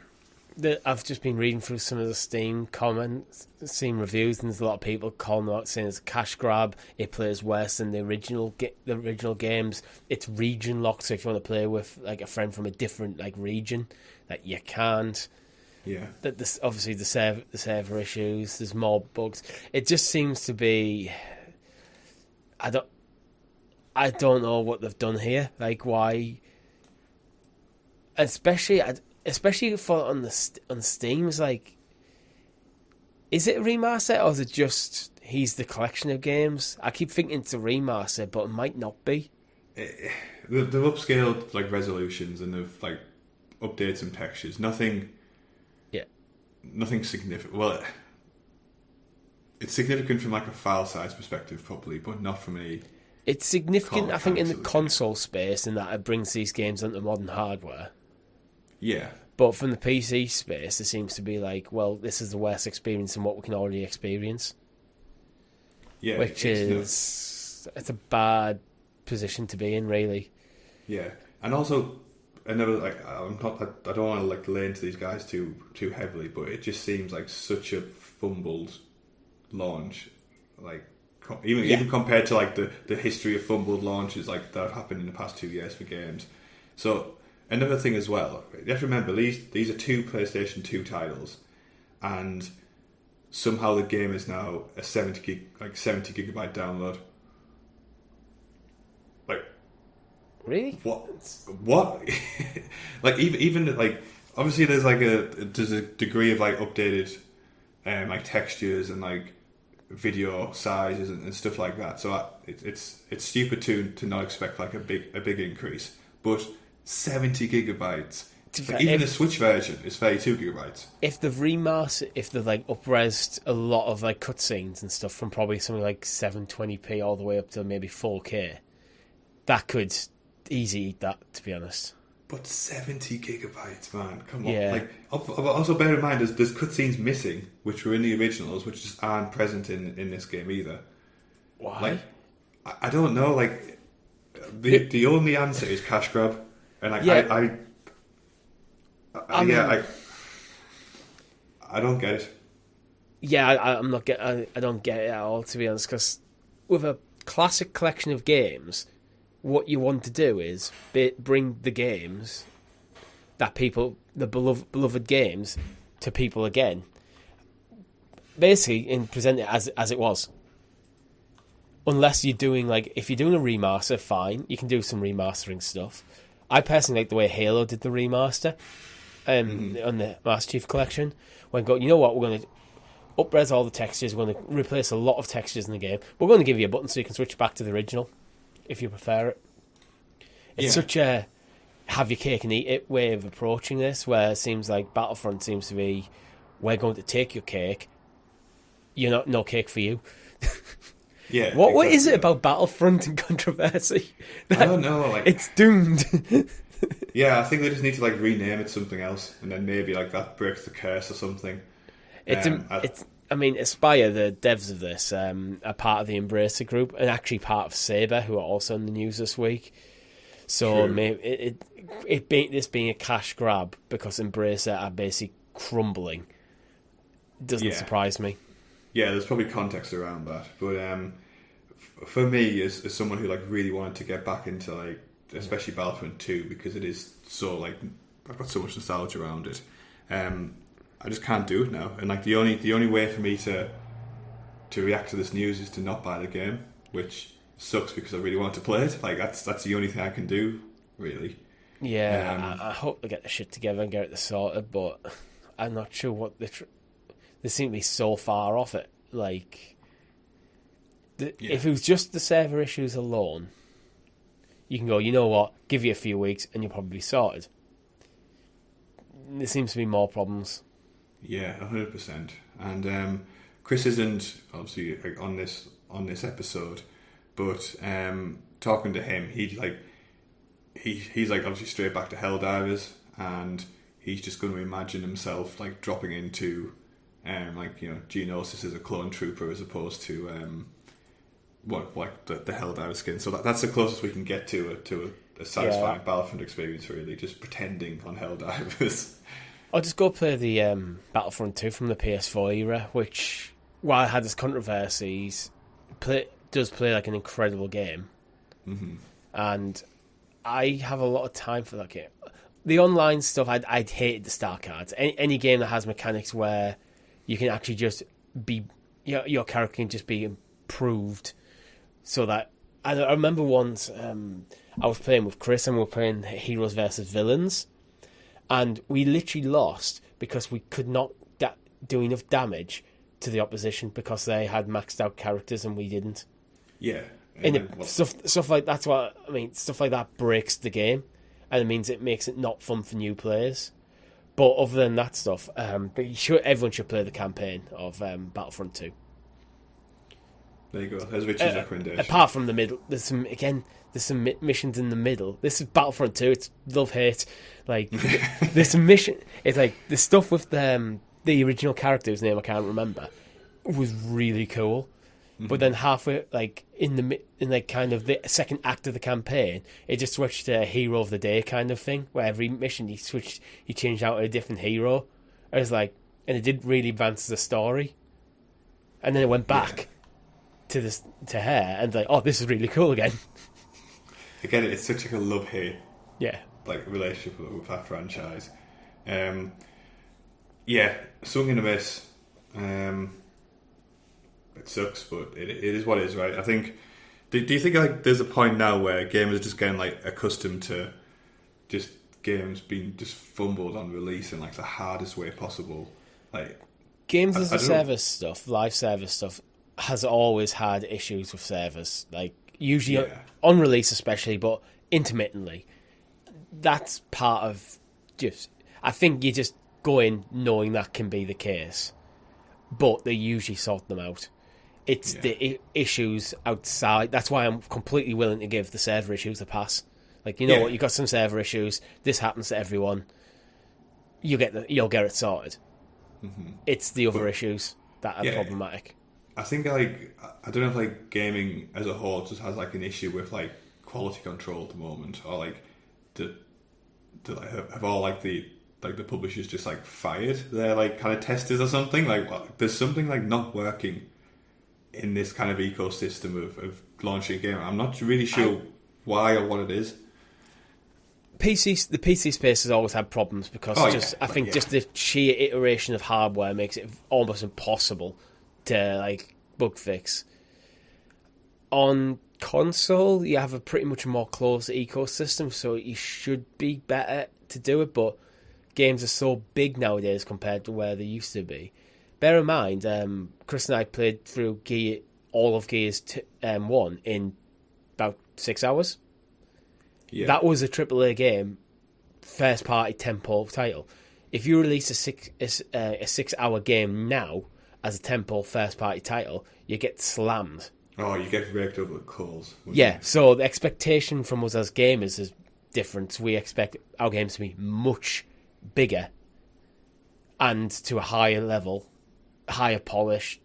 I've just been reading through some of the Steam comments, Steam reviews, and there's a lot of people calling out saying it's a cash grab. It plays worse than the original games. It's region locked, so if you want to play with like a friend from a different like region, that you can't. Yeah. That this obviously the server issues. There's more bugs. It just seems to be. I don't know what they've done here. Like why. Especially for on Steam, is like, is it a remaster or is it just he's the collection of games? I keep thinking it's a remaster, but it might not be. They've upscaled like resolutions and they've like updated some textures. Nothing significant. Well, it's significant from like a file size perspective, probably, but not from a. It's significant, I think, in the console space, in that it brings these games onto modern hardware. Yeah. But from the PC space, it seems to be like, well, this is the worst experience than what we can already experience. Yeah. Which it's a bad position to be in, really. Yeah. And also, I don't want to like lay into these guys too heavily, but it just seems like such a fumbled launch. Like, even compared to like the history of fumbled launches like that have happened in the past 2 years for games. So, another thing as well, you have to remember these are two PlayStation 2 titles, and somehow the game is now a 70 gigabyte download. Like, really? What? Like even like obviously there's a degree of like updated like textures and like video sizes and stuff like that. So it's stupid to not expect like a big increase, but 70 gigabytes. Like even the Switch version is 32 gigabytes. If they've like up-resed a lot of like cutscenes and stuff from probably something like 720p all the way up to maybe 4K, that could easily eat that, to be honest. But 70 gigabytes, man, come on. Yeah. Like, also bear in mind, there's cutscenes missing, which were in the originals, which just aren't present in this game either. Why? Like, I don't know. Like, the only answer is cash grab. And like, I don't get it. Yeah, I don't get it at all, to be honest. Because with a classic collection of games, what you want to do is bring the games that the beloved games, to people again. Basically, and present it as it was. Unless you're doing if you're doing a remaster, fine, you can do some remastering stuff. I personally like the way Halo did the remaster on the Master Chief Collection. When you know what, we're going to up-res all the textures, we're going to replace a lot of textures in the game. We're going to give you a button so you can switch back to the original, if you prefer it. It's such a have your cake and eat it way of approaching this, where it seems like Battlefront seems to be, we're going to take your cake, no cake for you. Yeah. What is it about Battlefront and controversy? I don't know. It's doomed. Yeah, I think they just need to rename it something else, and then maybe that breaks the curse or something. Aspire, the devs of this, are part of the Embracer group, and actually part of Saber, who are also in the news this week. So maybe this being a cash grab because Embracer are basically crumbling doesn't surprise me. Yeah, there's probably context around that, but for me, as someone who really wanted to get back into especially Battlefront 2, because it is so I've got so much nostalgia around it. I just can't do it now, and the only way for me to react to this news is to not buy the game, which sucks because I really want to play it. That's the only thing I can do, really. Yeah, I hope they get the shit together and get it sorted, but I'm not sure what they seem to be so far off it. If it was just the server issues alone, you can go, you know what, give you a few weeks and you'll probably be sorted. There seems to be more problems. Yeah, 100%. And Chris isn't obviously on this episode, but talking to him, he's obviously straight back to Helldivers, and he's just going to imagine himself dropping into Geonosis as a clone trooper as opposed to the Helldiver skin. So that's the closest we can get to a satisfying Battlefront experience, really, just pretending on Helldivers. I'll just go play the Battlefront 2 from the PS4 era, which, while it had its controversies, does play like an incredible game. Mm-hmm. And I have a lot of time for that game. The online stuff, I'd hated the star cards. Any game that has mechanics where you can actually just be... Your character can just be improved so that... I remember once I was playing with Chris and we were playing Heroes versus Villains, and we literally lost because we could not do enough damage to the opposition because they had maxed out characters and we didn't. Yeah. Stuff like that's what I mean. Stuff like that breaks the game, and it means it makes it not fun for new players. But other than that stuff, everyone should play the campaign of Battlefront 2. There you go. There's Richard's recommendation. Apart from the middle, there's some missions in the middle. This is Battlefront 2. It's love-hate. Like, there's some mission. It's like the stuff with the original character whose name I can't remember was really cool. Mm-hmm. But then halfway, like in like kind of the second act of the campaign, it just switched to a hero of the day kind of thing, where every mission he changed out a different hero. I was like, and it didn't really advance the story. And then it went back to her, and like, oh, this is really cool again. Again, it's such like a love-hate relationship with that franchise. Swung and a miss. It sucks, but it is what it is, right? I think. Do you think like there's a point now where gamers are just getting like accustomed to just games being just fumbled on release in like the hardest way possible? Like games as a service stuff, live service stuff, has always had issues with servers. Like usually on release, especially, but intermittently. That's part of just. I think you just go in knowing that can be the case, but they usually sort them out. It's the issues outside. That's why I'm completely willing to give the server issues a pass. Like, you know what, you got some server issues. This happens to everyone. You'll get it sorted. Mm-hmm. It's the other issues that are problematic. I think like I don't know if like gaming as a whole just has like an issue with like quality control at the moment, or like have all like the publishers just like fired their like kind of testers or something. Like there's something like not working in this kind of ecosystem of launching a game. I'm not really sure why or what it is. The PC space has always had problems because just the sheer iteration of hardware makes it almost impossible to like bug fix. On console, you have a pretty much more closed ecosystem, so you should be better to do it, but games are so big nowadays compared to where they used to be. Bear in mind, Chris and I played through all of Gears 1 in about 6 hours. Yeah. That was a AAA game, first party tentpole title. If you release a 6 hour game now as a tentpole first party title, you get slammed. Oh, you get raked up with calls. Yeah, so the expectation from us as gamers is different. We expect our games to be much bigger and to a higher level, higher polish.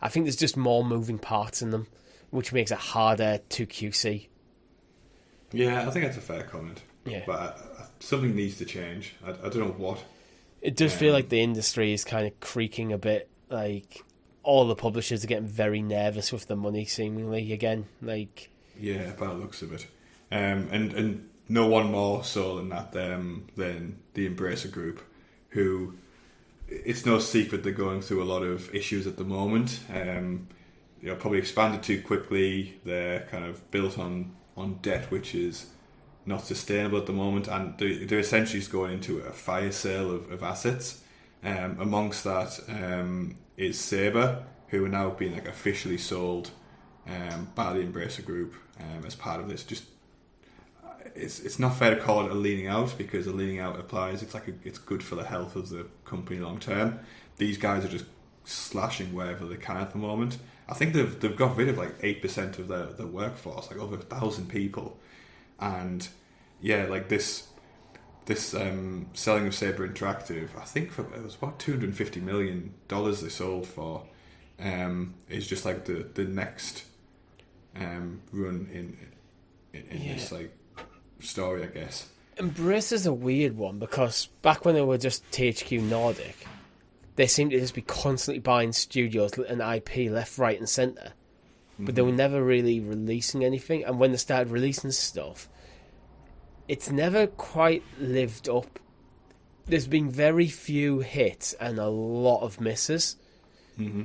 I think there's just more moving parts in them, which makes it harder to QC. Yeah, I think that's a fair comment. Yeah. But something needs to change. I don't know what. It does feel like the industry is kind of creaking a bit. Like, all the publishers are getting very nervous with the money, seemingly, again. Like, yeah, by the looks of it. And no one more so than that than the Embracer Group, who, it's no secret they're going through a lot of issues at the moment. Probably expanded too quickly. They're kind of built on debt, which is not sustainable at the moment, and they're essentially just going into a fire sale of assets. Amongst that is Saber, who are now being like officially sold by the Embracer Group as part of this. Just it's not fair to call it a leaning out, because a leaning out applies. It's good for the health of the company long term. These guys are just slashing wherever they can at the moment. I think they've got rid of like 8% of their workforce, like over 1,000 people, and like this selling of Saber Interactive, I think it was about $250 million they sold for, is just like the next run in this like story, I guess. Embrace is a weird one because back when they were just THQ Nordic, they seemed to just be constantly buying studios and IP left, right, and centre. But they were never really releasing anything. And when they started releasing stuff, it's never quite lived up. There's been very few hits and a lot of misses.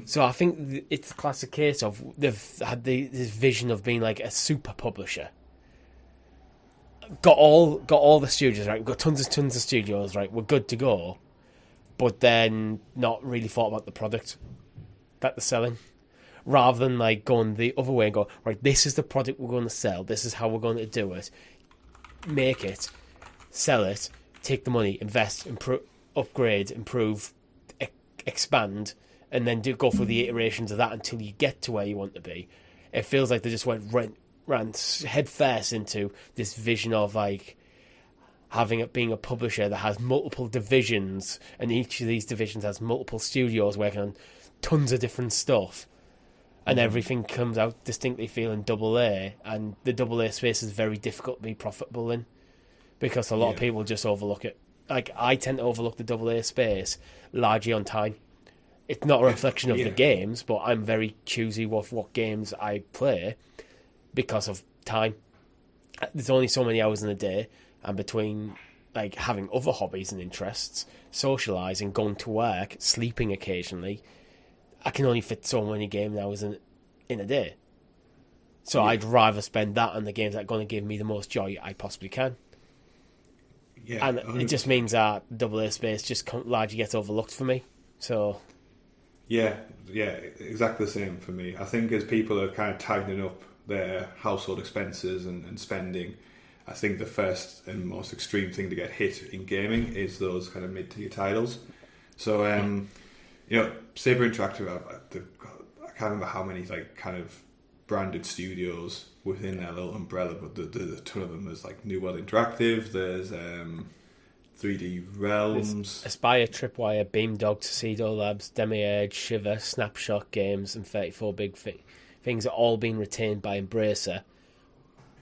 So I think it's the classic case of they've had this vision of being like a super publisher. Got all the studios right. We've got tons of studios right. We're good to go, but then not really thought about the product that they're selling, rather than like going the other way and go right. This is the product we're going to sell. This is how we're going to do it. Make it, sell it, take the money, invest, upgrade, improve, expand, and then go through the iterations of that until you get to where you want to be. It feels like they just ran head first into this vision of like being a publisher that has multiple divisions, and each of these divisions has multiple studios working on tons of different stuff, and everything comes out distinctly feeling AA, and the AA space is very difficult to be profitable in because a lot of people just overlook it. Like, I tend to overlook the AA space largely on time. It's not a reflection of the games, but I'm very choosy with what games I play because of time. There's only so many hours in a day, and between like having other hobbies and interests, socialising, going to work, sleeping occasionally, I can only fit so many game hours in a day. So I'd rather spend that on the games that are going to give me the most joy I possibly can. Yeah, and 100%. It just means that AA space just largely gets overlooked for me. So yeah, exactly the same for me. I think as people are kind of tightening up their household expenses and spending, I think the first and most extreme thing to get hit in gaming is those kind of mid-tier titles. So, Saber Interactive, I can't remember how many like kind of branded studios within their little umbrella, but there's a ton of them. There's like New World Interactive, there's 3D Realms, there's Aspire, Tripwire, Beamdog, Tuxedo Labs, Demiurge, Shiver, Snapshot Games, and 34 Big Things are all being retained by Embracer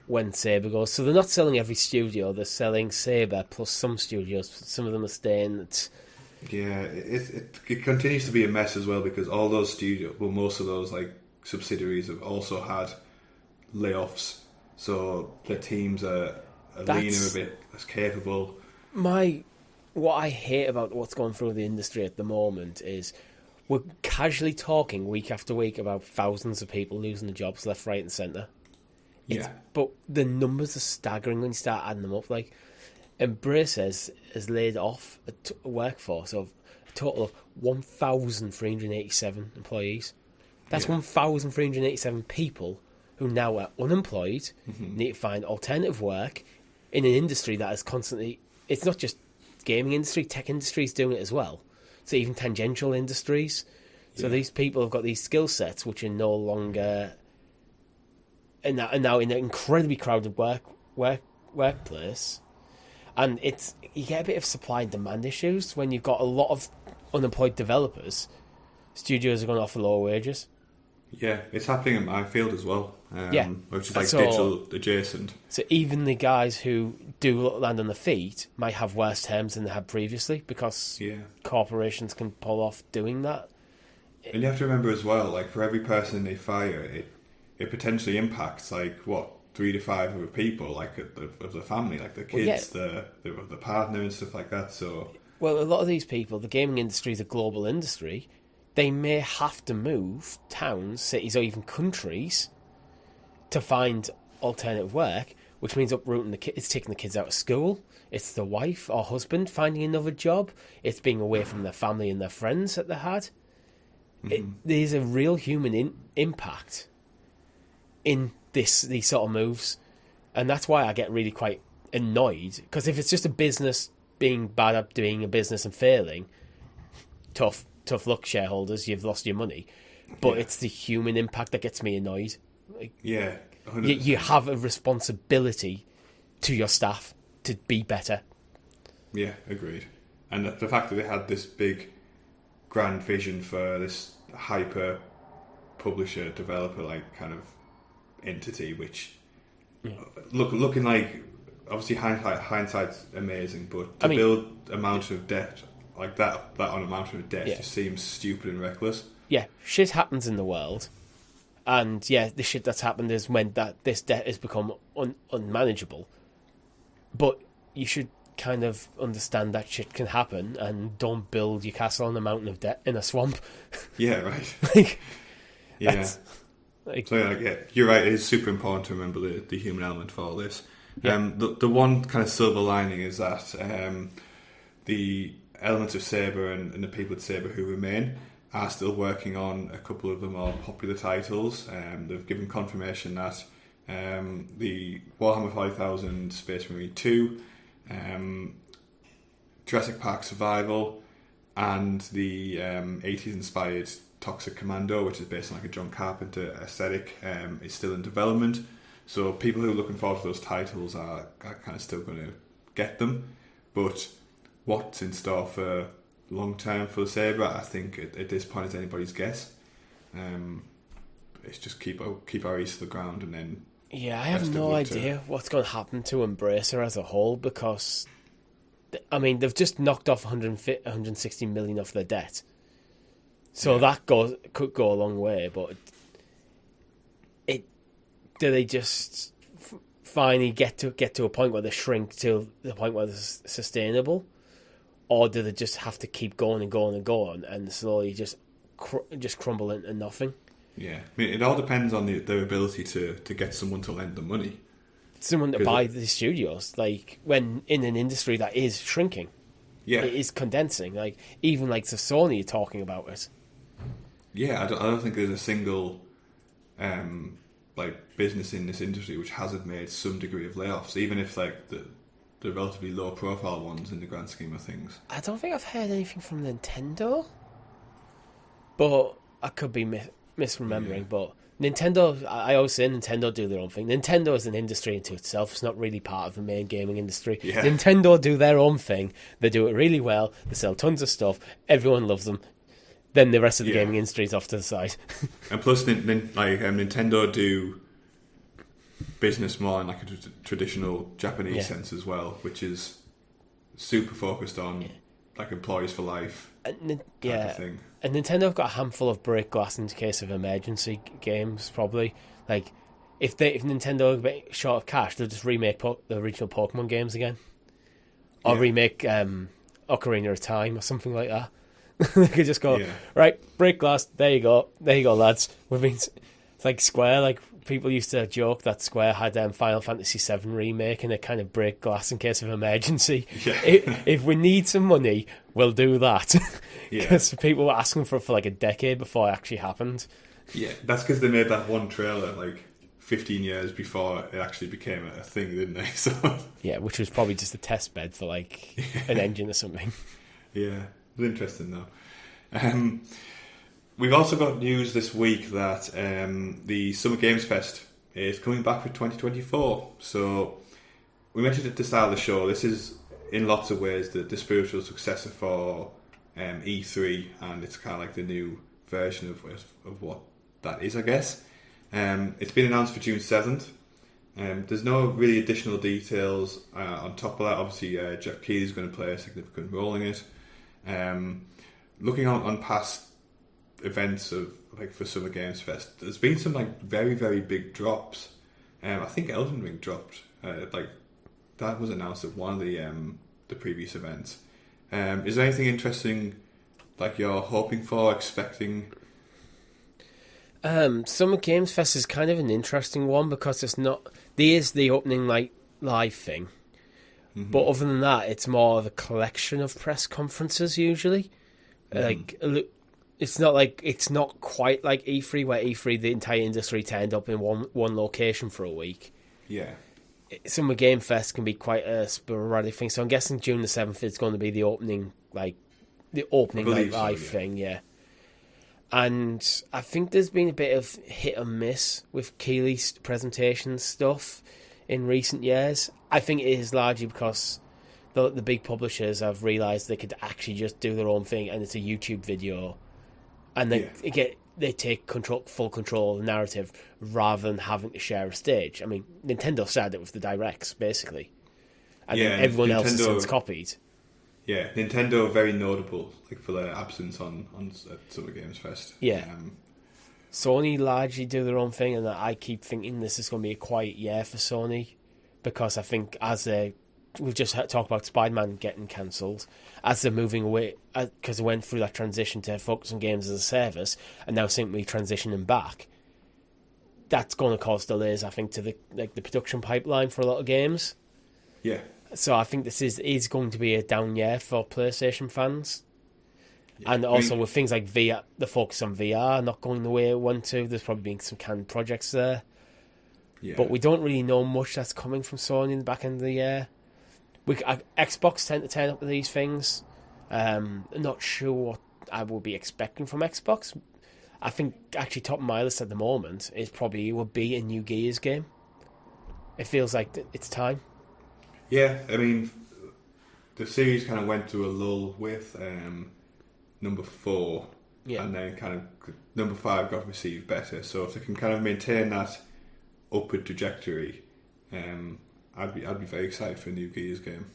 when Saber goes. So they're not selling every studio, they're selling Saber plus some studios. Some of them are staying. Yeah, it continues to be a mess as well because all those studios, well, most of those like subsidiaries have also had layoffs, so the teams are leaner, a bit less capable. What I hate about what's going through the industry at the moment is we're casually talking week after week about thousands of people losing their jobs left, right, and centre. But the numbers are staggering when you start adding them up. Like, Embracer has laid off a workforce of a total of 1,387 employees. That's 1,387 people who now are unemployed, need to find alternative work in an industry that is constantly... It's not just gaming industry, tech industry is doing it as well. So even tangential industries. So these people have got these skill sets which are no longer... And now in an incredibly crowded workplace. And you get a bit of supply and demand issues when you've got a lot of unemployed developers. Studios are going to offer lower wages. Yeah, it's happening in my field as well. Which is like digital adjacent. So even the guys who do land on their feet might have worse terms than they had previously because corporations can pull off doing that. And you have to remember as well, like for every person they fire, it potentially impacts like 3 to 5 other people, like of the family, like the kids, the partner and stuff like that. So a lot of these people, the gaming industry is a global industry. They may have to move towns, cities, or even countries to find alternative work, which means uprooting the kids. It's taking the kids out of school. It's the wife or husband finding another job. It's being away from their family and their friends that they had. There's a real human impact in these sort of moves, and that's why I get really quite annoyed, because if it's just a business being bad at doing a business and failing, tough luck, shareholders, you've lost your money. But it's the human impact that gets me annoyed. Like, you have a responsibility to your staff to be better. Yeah, agreed. And the fact that they had this big grand vision for this hyper publisher developer like kind of entity, which looking like obviously hindsight's amazing, but to build a mountain of debt like that on a mountain of debt just seems stupid and reckless. Yeah, shit happens in the world, and the shit that's happened is when this debt has become unmanageable. But you should kind of understand that shit can happen, and don't build your castle on a mountain of debt in a swamp. Yeah, right. You're right. It is super important to remember the human element for all this. The one kind of silver lining is that the elements of Saber and the people at Saber who remain are still working on a couple of the more popular titles. They've given confirmation that the Warhammer 40,000 Space Marine 2, Jurassic Park Survival, and the 80s inspired Toxic Commando, which is based on like a John Carpenter aesthetic, is still in development. So people who are looking forward to those titles are kind of still going to get them. But what's in store for long term for the Saber, I think at this point is anybody's guess. It's just keep our ears to the ground, and then I have no idea what's going to happen to Embracer as a whole, because I mean they've just knocked off 160 million off their debt, so that could go a long way. But do they just finally get to a point where they shrink to the point where they're sustainable? Or do they just have to keep going and going and going and slowly just crumble into nothing? Yeah, I mean, it all depends on their ability to get someone to lend them money. Someone to buy the studios, like when in an industry that is shrinking. Yeah. It is condensing. Like even like the Sony are talking about it. Yeah, I don't think there's a single business in this industry which hasn't made some degree of layoffs, even if like the relatively low profile ones in the grand scheme of things. I don't think I've heard anything from Nintendo, but I could be misremembering. Yeah. But Nintendo, I always say Nintendo do their own thing. Nintendo is an industry into itself. It's not really part of the main gaming industry. Yeah. Nintendo do their own thing. They do it really well. They sell tons of stuff. Everyone loves them. Then the rest of the gaming industry is off to the side. And plus, Nintendo do business more in like a traditional Japanese sense as well, which is super focused on like employees for life type of thing. And Nintendo have got a handful of break glass in case of emergency games. Probably like if Nintendo are a bit short of cash, they'll just remake the original Pokemon games again, or remake Ocarina of Time or something like that. They could just go right, break glass. There you go, lads. It's like Square. Like people used to joke that Square had Final Fantasy VII remake and it kind of break glass in case of emergency. Yeah. If we need some money, we'll do that. Because people were asking for like a decade before it actually happened. Yeah, that's because they made that one trailer like 15 years before it actually became a thing, didn't they? So which was probably just a test bed for like an engine or something. Yeah. It's interesting though. We've also got news this week that the Summer Games Fest is coming back for 2024. So we mentioned at the start of the show, this is in lots of ways the spiritual successor for E3, and it's kind of like the new version of what that is, I guess. It's been announced for June 7th. There's no really additional details on top of that. Obviously, Jeff Keighley is going to play a significant role in it. Looking on past events of like for Summer Games Fest, there's been some like very, very big drops. I think Elden Ring dropped. Like that was announced at one of the previous events. Is there anything interesting like you're hoping for, expecting? Summer Games Fest is kind of an interesting one because it's not. There is the opening like live thing. Mm-hmm. But other than that, it's more of a collection of press conferences usually. Mm-hmm. Like it's not quite like E3, where E3 the entire industry turned up in one location for a week. Yeah, Summer Game Fest can be quite a sporadic thing. So I'm guessing June the 7th is going to be the opening live thing. Yeah, and I think there's been a bit of hit and miss with Keighley's presentation stuff in recent years. I think it is largely because the big publishers have realised they could actually just do their own thing, and it's a YouTube video, and they take full control of the narrative rather than having to share a stage. I mean, Nintendo started it with the Directs, basically. and Yeah, then everyone else has Nintendo- since copied. Yeah, Nintendo are very notable for their absence on at Summer Games Fest. Yeah. Sony largely do their own thing, and I keep thinking this is going to be a quiet year for Sony, because I think we've just talked about Spider-Man getting cancelled, as they're moving away, because they went through that transition to focus on games as a service, and now simply transitioning back. That's going to cause delays, I think, to the production pipeline for a lot of games. Yeah. So I think this is going to be a down year for PlayStation fans. Yeah, and also with things like VR, the focus on VR not going the way it went to, there's probably been some canned projects there. Yeah. But we don't really know much that's coming from Sony in the back end of the year. Xbox tend to turn up with these things. I'm not sure what I will be expecting from Xbox. I think actually top of my list at the moment would be a new Gears game. It feels like it's time. Yeah, I mean, the series kind of went through a lull with number 4, and then kind of number 5 got received better. So if they can kind of maintain that upward trajectory, I'd be very excited for a new Gears game.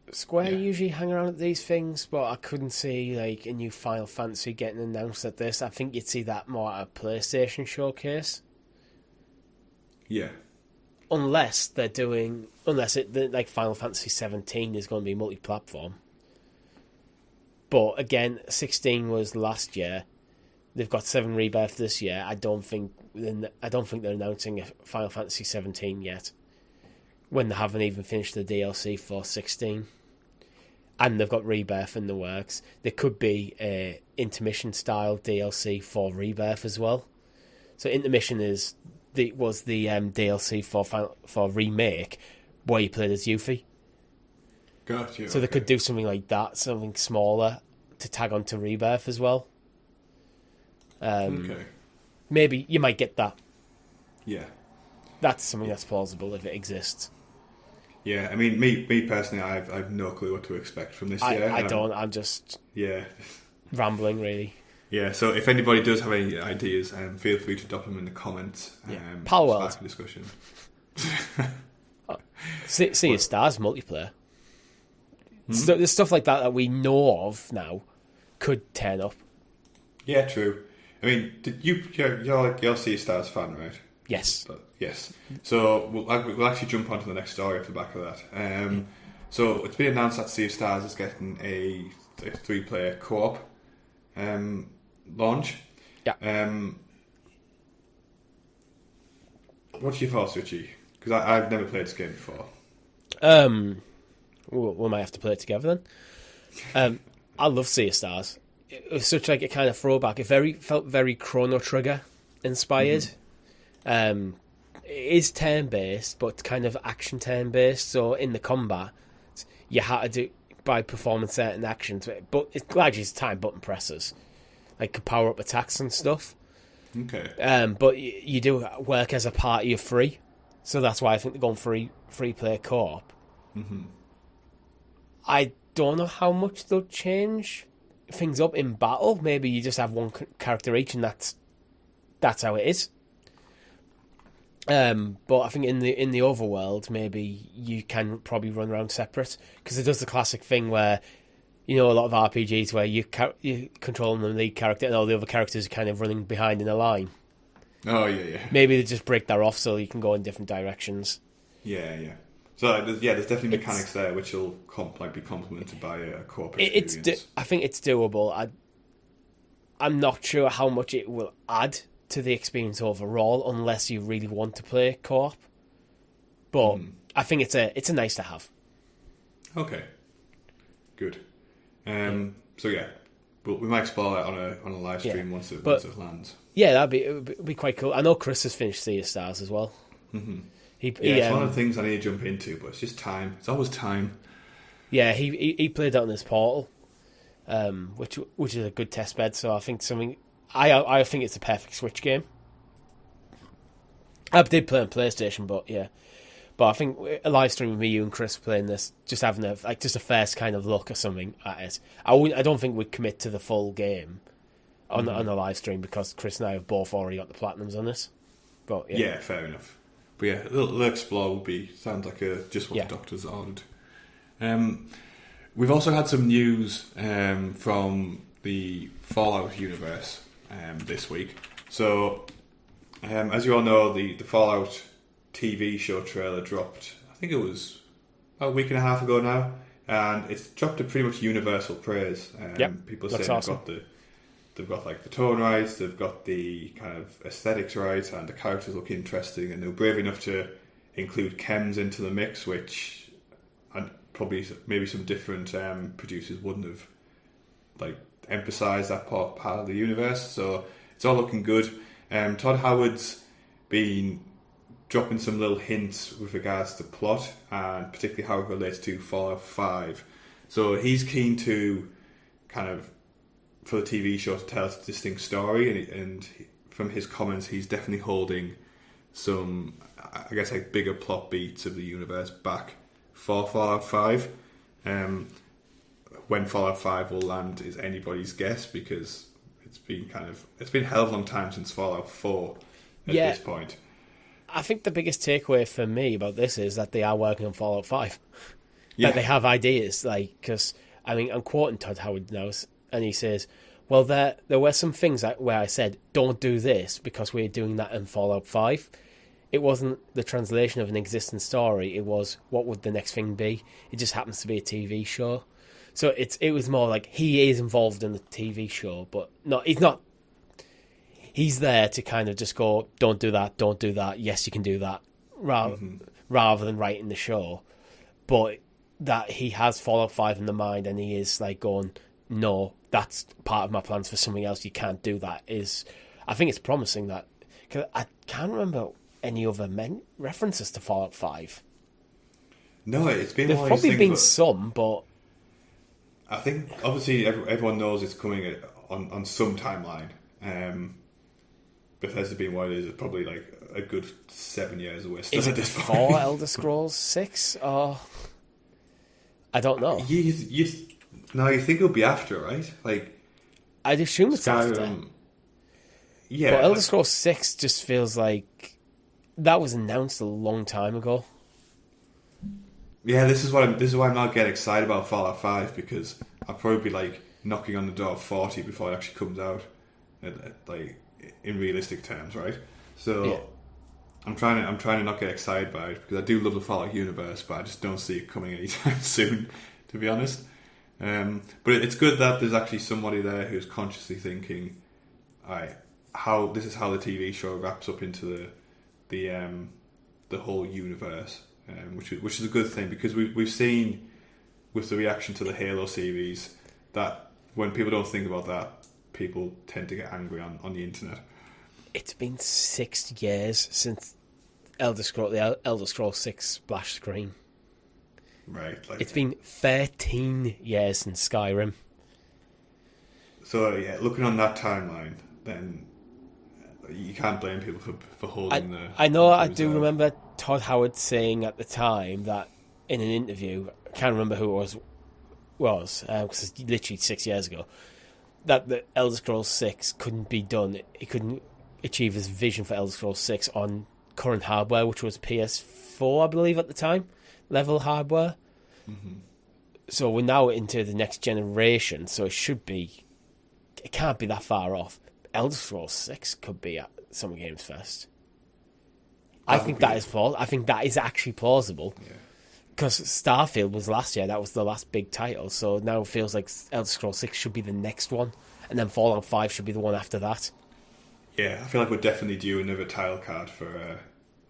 Square usually hang around at these things, but I couldn't see like a new Final Fantasy getting announced at this. I think you'd see that more at a PlayStation showcase. Yeah. Unless Final Fantasy 17 is going to be multi-platform. But again, 16 was last year. They've got 7 Rebirth this year. I don't think they're announcing a Final Fantasy 17 yet, when they haven't even finished the DLC for 16. And they've got Rebirth in the works. There could be a intermission style DLC for Rebirth as well. So intermission was the DLC for Remake, where you played as Yuffie. Gotcha. So they could do something like that, something smaller to tag onto Rebirth as well. Okay. Maybe you might get that. Yeah. That's something that's plausible if it exists. Yeah, I mean, me personally, I've no clue what to expect from this year. I don't. I'm just rambling, really. Yeah, so if anybody does have any ideas, feel free to drop them in the comments. Power World. Spark a discussion. Sea of Stars multiplayer. There's stuff like that we know of now could turn up. Yeah, true. I mean, you're a Sea of Stars fan, right? Yes. Yes. So we'll actually jump onto the next story off the back of that. So it's been announced that Sea of Stars is getting a 3-player co-op launch. Yeah. What's your thoughts, Richie? Because I've never played this game before. We might have to play it together then. I love Sea of Stars. It was such like a kind of throwback. It felt very Chrono Trigger inspired. Mm-hmm. It is turn-based, but kind of action turn-based. So in the combat, you had to do by performing certain actions, but it's largely time button presses, like power up attacks and stuff. Okay. But you do work as a party of 3, so that's why I think they're going free player co-op. Mm-hmm. I don't know how much they'll change things up in battle. Maybe you just have one character each, and that's how it is. But I think in the overworld, maybe you can probably run around separate, because it does the classic thing where, a lot of RPGs where you controlling the lead character and all the other characters are kind of running behind in a line. Oh yeah. Maybe they just break that off so you can go in different directions. Yeah. So there's definitely mechanics there which will be complemented by a co-op experience. I think it's doable. I'm not sure how much it will add to the experience overall, unless you really want to play co-op. But I think it's a nice to have. Okay, good. So yeah, but we might explore that on a live stream once it lands. Yeah, it would be quite cool. I know Chris has finished Sea of Stars as well. Mm-hmm. It's one of the things I need to jump into, but it's just time. It's always time. Yeah, he played that on his Portal, which is a good test bed. So I think I think it's a perfect Switch game. I did play on PlayStation, but I think a live stream with me, you and Chris playing this, just having a first kind of look or something at it. I don't think we'd commit to the full game on a live stream, because Chris and I have both already got the platinums on this. But yeah, fair enough. But yeah, a little explore sounds like just what the doctors ordered. We've also had some news from the Fallout universe this week. So, as you all know, the Fallout TV show trailer dropped, I think it was a week and a half ago now, and it's dropped to pretty much universal praise. People are saying awesome. They've got like the tone right, they've got the kind of aesthetics right, and the characters look interesting, and they were brave enough to include chems into the mix, which probably maybe some different producers wouldn't have like emphasised that part of the universe. So it's all looking good. Todd Howard's been dropping some little hints with regards to plot, and particularly how it relates to Fallout 5. So he's keen to kind of, for the TV show, to tell a distinct story, and from his comments, he's definitely holding some, I guess, like bigger plot beats of the universe back for Fallout 5. When Fallout 5 will land is anybody's guess, because it's been a hell of a long time since Fallout 4 at this point. I think the biggest takeaway for me about this is that they are working on Fallout 5. That they have ideas, because I'm quoting Todd Howard now, and he says, well, there were some things where I said, don't do this, because we're doing that in Fallout 5. It wasn't the translation of an existing story. It was, what would the next thing be? It just happens to be a TV show. So it was more like he is involved in the TV show, but no, he's not. He's there to kind of just go, don't do that, don't do that. Yes, you can do that, rather than writing the show. But that he has Fallout 5 in the mind, and he is like going, no, that's part of my plans for something else. You can't do that. I think it's promising that, because I can't remember any other references to Fallout 5. No, it's been. There's probably been some, but I think obviously everyone knows it's coming on some timeline. Bethesda being what it is, it's probably like a good 7 years away. Still is it at this before point. Elder Scrolls 6 or I don't know. You think it'll be after, right? Like, I'd assume it's after. Yeah, but Elder Scrolls 6 just feels like that was announced a long time ago. Yeah, this is why I'm not getting excited about Fallout 5, because I'll probably be like knocking on the door of 40 before it actually comes out, like in realistic terms, right? So yeah. I'm trying to not get excited by it, because I do love the Fallout universe, but I just don't see it coming anytime soon, to be honest. But it's good that there's actually somebody there who's consciously thinking, this is how the TV show wraps up into the whole universe, which is a good thing, because we've seen with the reaction to the Halo series that when people don't think about that, people tend to get angry on the internet. It's been 6 years since the Elder Scrolls 6 splash screen. Right. It's been 13 years since Skyrim. So yeah, looking on that timeline, then you can't blame people for holding the... I know, I do remember Todd Howard saying at the time that in an interview, I can't remember who it was because it's literally 6 years ago, that the Elder Scrolls 6 couldn't be done. It couldn't achieve his vision for Elder Scrolls 6 on current hardware, which was PS4, I believe, at the time, level hardware. Mm-hmm. So we're now into the next generation, so it can't be that far off. Elder Scrolls 6 could be at Summer Games Fest. I think that is plausible. I think that is actually plausible. Because Starfield was last year, that was the last big title, so now it feels like Elder Scrolls 6 should be the next one, and then Fallout 5 should be the one after that. Yeah, I feel like we're definitely due another title card for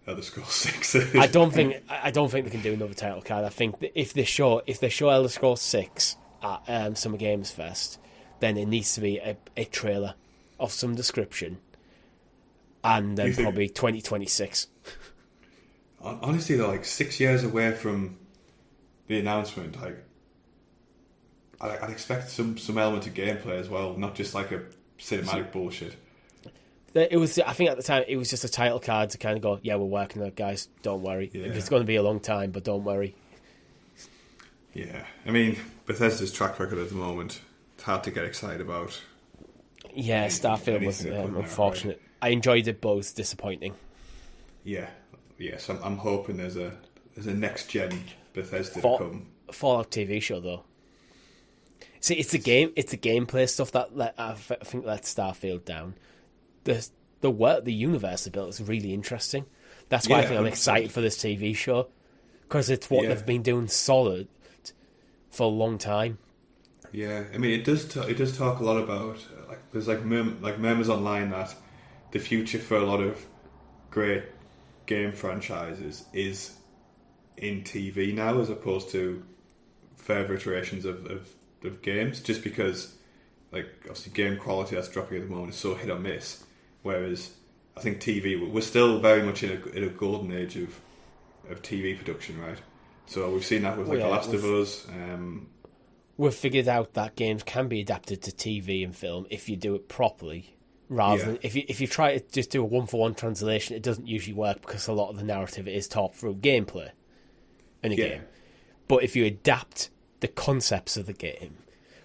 Elder Scrolls 6. I don't think they can do another title card. I think that if they show Elder Scrolls 6 at Summer Games Fest, then it needs to be a trailer of some description, and then probably 2026. Honestly, they're like 6 years away from the announcement. Like, I'd expect some element of gameplay as well, not just like a cinematic bullshit. It was. I think at the time it was just a title card to kind of go, yeah, we're working on it, guys. Don't worry. Yeah. It's going to be a long time, but don't worry. Yeah, I mean, Bethesda's track record at the moment, it's hard to get excited about. Yeah, Starfield was unfortunate. Right? I enjoyed it, but it was disappointing. Yeah, yes, I'm hoping there's a next gen Bethesda to come. Fallout TV show though. See, it's the gameplay stuff that I think lets Starfield down. The universe they built is really interesting. That's why I think I'm excited for this TV show, because it's what they've been doing solid for a long time. Yeah, I mean, it does talk a lot about there's murmurs online that the future for a lot of great game franchises is in TV now, as opposed to further iterations of games, just because obviously game quality that's dropping at the moment is so hit or miss, whereas I think TV, we're still very much in a golden age of TV production, right? So we've seen that with The Last of Us. We've figured out that games can be adapted to TV and film if you do it properly, rather than if you try to just do a 1-for-1 translation, it doesn't usually work because a lot of the narrative is taught through gameplay in a game. But if you adapt the concepts of the game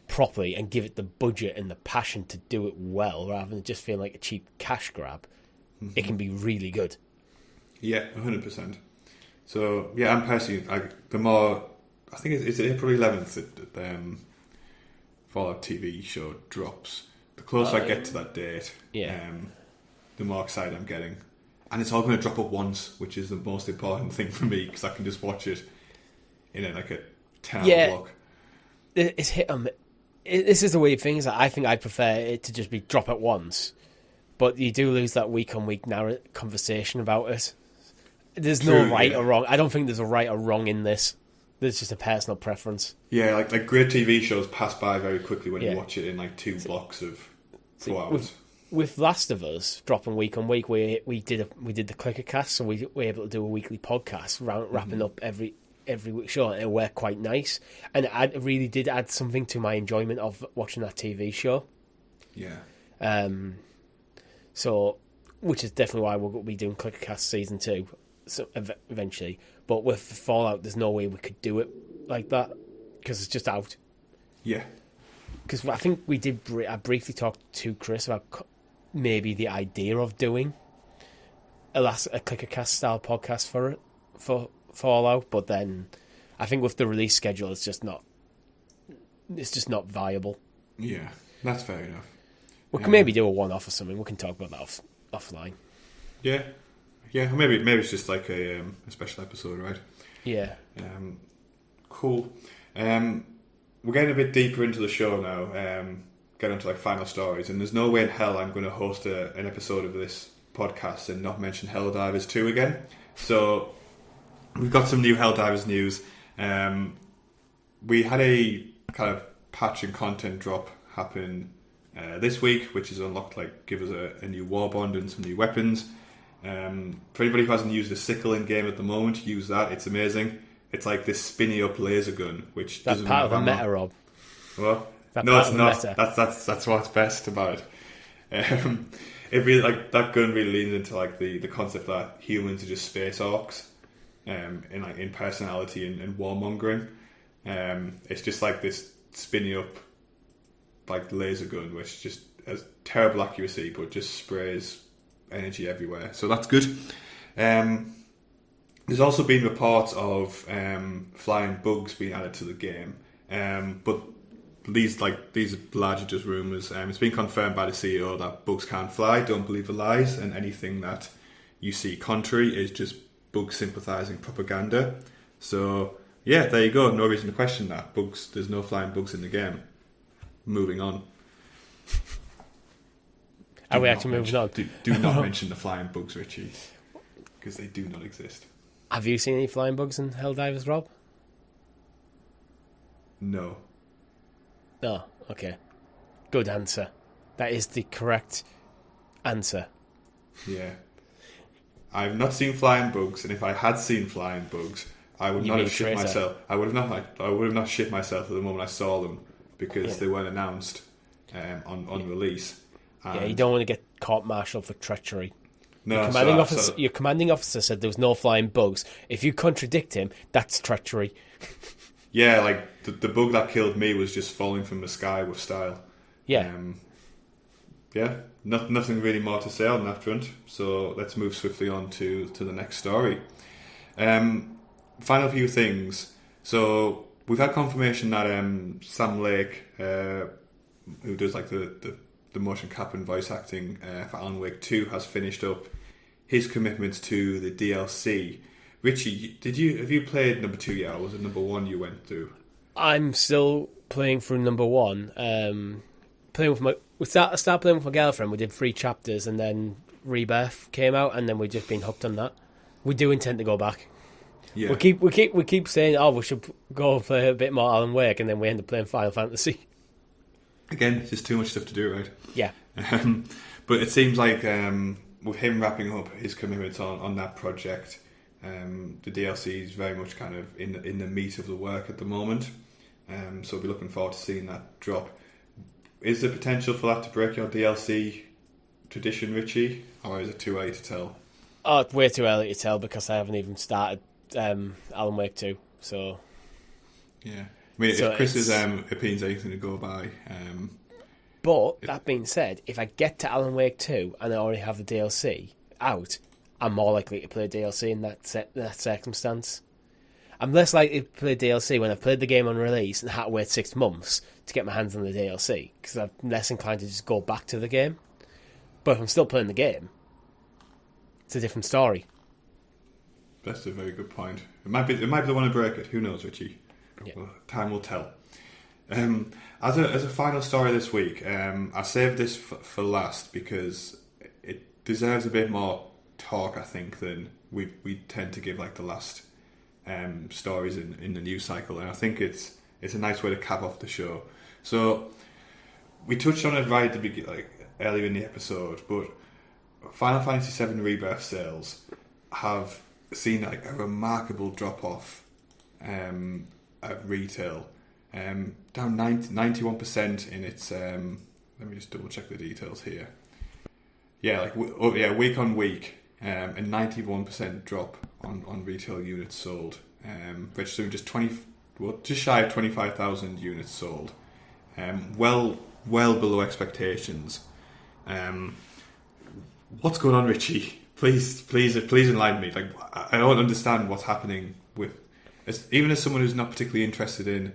properly and give it the budget and the passion to do it well, rather than just feel like a cheap cash grab, it can be really good. Yeah, 100%. So yeah, I'm personally the more I think it's April 11th that the Fallout TV show drops. The closer I get to that date, the more excited I'm getting. And it's all going to drop at once, which is the most important thing for me, because I can just watch it in a 10-hour block. It's hit on. This is the weird thing, is that I think I prefer it to just be drop at once. But you do lose that week-on-week conversation about it. There's no right or wrong. I don't think there's a right or wrong in this. There's just a personal preference. Yeah, like great TV shows pass by very quickly when you watch it in 2 blocks of 4 hours. With Last of Us dropping week on week, we did the Clicker Cast, so we were able to do a weekly podcast wrapping up every week show, and it worked quite nice. And it really did add something to my enjoyment of watching that TV show. Yeah. So, which is definitely why we'll be doing Clicker Cast season 2, so eventually. But with Fallout, there's no way we could do it like that, because it's just out. Yeah. Because I think I briefly talked to Chris about maybe the idea of doing a ClickerCast style podcast for Fallout, but then I think with the release schedule, it's just not viable. Yeah, that's fair enough. We can maybe do a one-off or something. We can talk about that offline. Yeah. Yeah, maybe it's just like a special episode, right? Yeah. Cool. We're getting a bit deeper into the show now, getting into final stories, and there's no way in hell I'm going to host an episode of this podcast and not mention Helldivers 2 again. So we've got some new Helldivers news. We had a kind of patch and content drop happen this week, which is unlocked, give us a new warbond and some new weapons. For anybody who hasn't used the sickle in game at the moment, use that. It's amazing. It's like this spinny up laser gun, which that's doesn't part of the meta, Rob. Well, no, it's not. That's what's best about it. It really that gun really leans into the concept that humans are just space orcs, in personality and warmongering. It's just this spinny up laser gun, which just has terrible accuracy, but just sprays energy everywhere. So that's good. There's also been reports of flying bugs being added to the game, but these are largely just rumours. It's been confirmed by the CEO that bugs can't fly. Don't believe the lies, and anything that you see contrary is just bug sympathising propaganda. So yeah, there you go. No reason to question that. There's no flying bugs in the game. Moving on. Are we actually moving on? Do not mention the flying bugs, Richie, because they do not exist. Have you seen any flying bugs in Helldivers, Rob? No. No, okay. Good answer. That is the correct answer. Yeah. I've not seen flying bugs, and if I had seen flying bugs, I would not have shit myself. I would have not shit myself at the moment I saw them, because they weren't announced on release. And you don't want to get court-martialed for treachery. No, your commanding officer said there was no flying bugs. If you contradict him, that's treachery. Yeah, the bug that killed me was just falling from the sky with style. Yeah. yeah, nothing really more to say on that front. So let's move swiftly on to the next story. Final few things. So we've had confirmation that Sam Lake, who does like the motion cap and voice acting for Alan Wake 2, has finished up his commitments to the DLC. Richie, have you played number 2 yet, or was it number 1 you went through? I'm still playing through number 1. I started playing with my girlfriend. We did 3 chapters, and then Rebirth came out, and then we've just been hooked on that. We do intend to go back. Yeah. We keep saying, oh, we should go play a bit more Alan Wake, and then we end up playing Final Fantasy. Again, it's just too much stuff to do, right? Yeah. But it seems like with him wrapping up his commitments on that project, the DLC is very much kind of in the meat of the work at the moment. So we'll be looking forward to seeing that drop. Is there potential for that to break your DLC tradition, Richie? Or is it too early to tell? Oh, it's way too early to tell because I haven't even started Alan Wake 2. So yeah, I mean, if Chris's opinion's anything to go by. But that being said, if I get to Alan Wake 2 and I already have the DLC out, I'm more likely to play DLC in that circumstance. I'm less likely to play DLC when I've played the game on release and had to wait 6 months to get my hands on the DLC, because I'm less inclined to just go back to the game. But if I'm still playing the game, it's a different story. That's a very good point. It might be the one to break it. Who knows, Richie? Yeah. Well, time will tell. As a final story this week, I saved this for last because it deserves a bit more talk, I think, than we tend to give like the last stories in the news cycle, and I think it's a nice way to cap off the show. So we touched on it right at the beginning, like earlier in the episode, but Final Fantasy VII Rebirth sales have seen like a remarkable drop off at retail, down 91% in its. Let me just double check the details here. Yeah, week on week, a 91% drop on retail units sold, registering just shy of 25,000 units sold, well below expectations. What's going on, Richie? Please enlighten me. Like, I don't understand what's happening with, even as someone who's not particularly interested in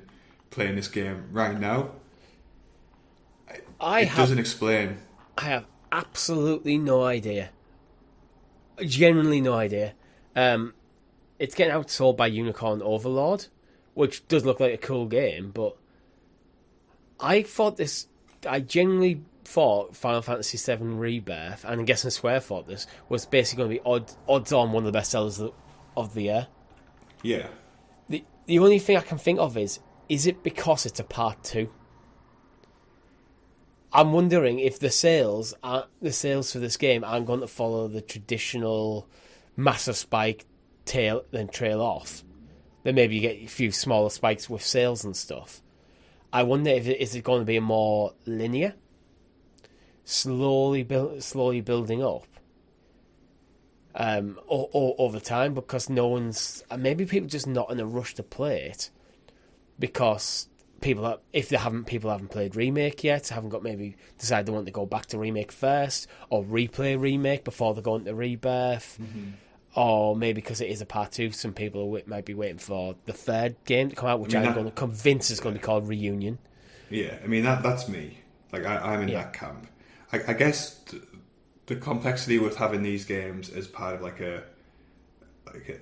playing this game right now. It doesn't explain. I have absolutely no idea. Genuinely no idea. It's getting outsold by Unicorn Overlord, which does look like a cool game, but I genuinely thought Final Fantasy VII Rebirth, and I'm guessing Square thought this, was basically going to be odds on one of the best sellers of the year. Yeah. The only thing I can think of is it because it's a part 2? I'm wondering if the sales for this game aren't going to follow the traditional massive spike then trail off. Then maybe you get a few smaller spikes with sales and stuff. I wonder if is it going to be more linear, slowly building up over time, because maybe people just not in a rush to play it because people haven't played Remake yet, maybe decide they want to go back to Remake first or replay Remake before they go into Rebirth. Mm-hmm. Or maybe because it is a part 2, some people might be waiting for the third game to come out, which I'm going to convince is going to be called Reunion. Yeah, I mean that's me. Like I'm in that camp. I guess the complexity with having these games as part of like a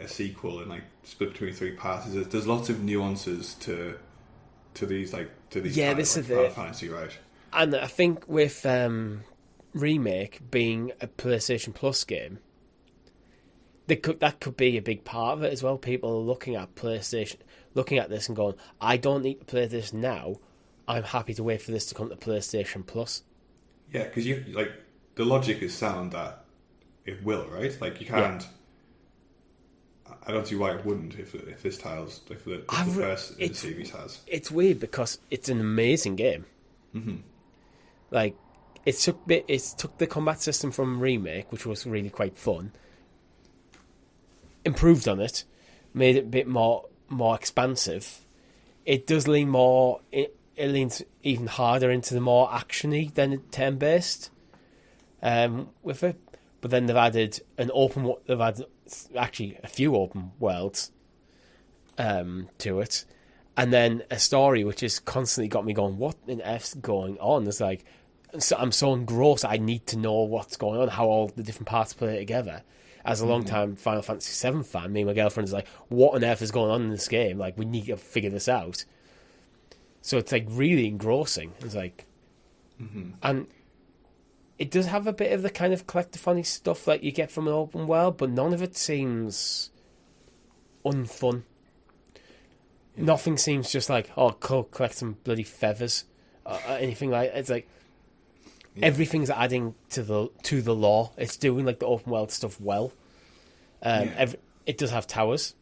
sequel and like split between 3 parts is there's lots of nuances to these this is Final Fantasy, right? And I think with Remake being a PlayStation Plus game, that could be a big part of it as well. People are looking at this and going, I don't need to play this now. I'm happy to wait for this to come to PlayStation Plus. Yeah, because the logic is sound that it will, right? Like you can't. Yeah. I don't see why it wouldn't if this title's if the first in the series has. It's weird because it's an amazing game. Mm-hmm. Like it took the combat system from Remake, which was really quite fun, improved on it, made it a bit more expansive. It does lean more. It leans even harder into the more actiony than turn-based. with it. But then they've added they've added actually a few open worlds to it, and then a story which has constantly got me going, what in F's going on? It's like, I'm so engrossed, I need to know what's going on, how all the different parts play together. As a long-time Final Fantasy VII fan, me and my girlfriend is like, what on earth is going on in this game? Like, we need to figure this out. So it's like really engrossing. It's like, and it does have a bit of the kind of collectathon-y stuff that you get from an open world, but none of it seems unfun. Nothing seems just like, oh, cool, collect some bloody feathers, anything like. It's like everything's adding to the lore. It's doing like the open world stuff well. It does have towers.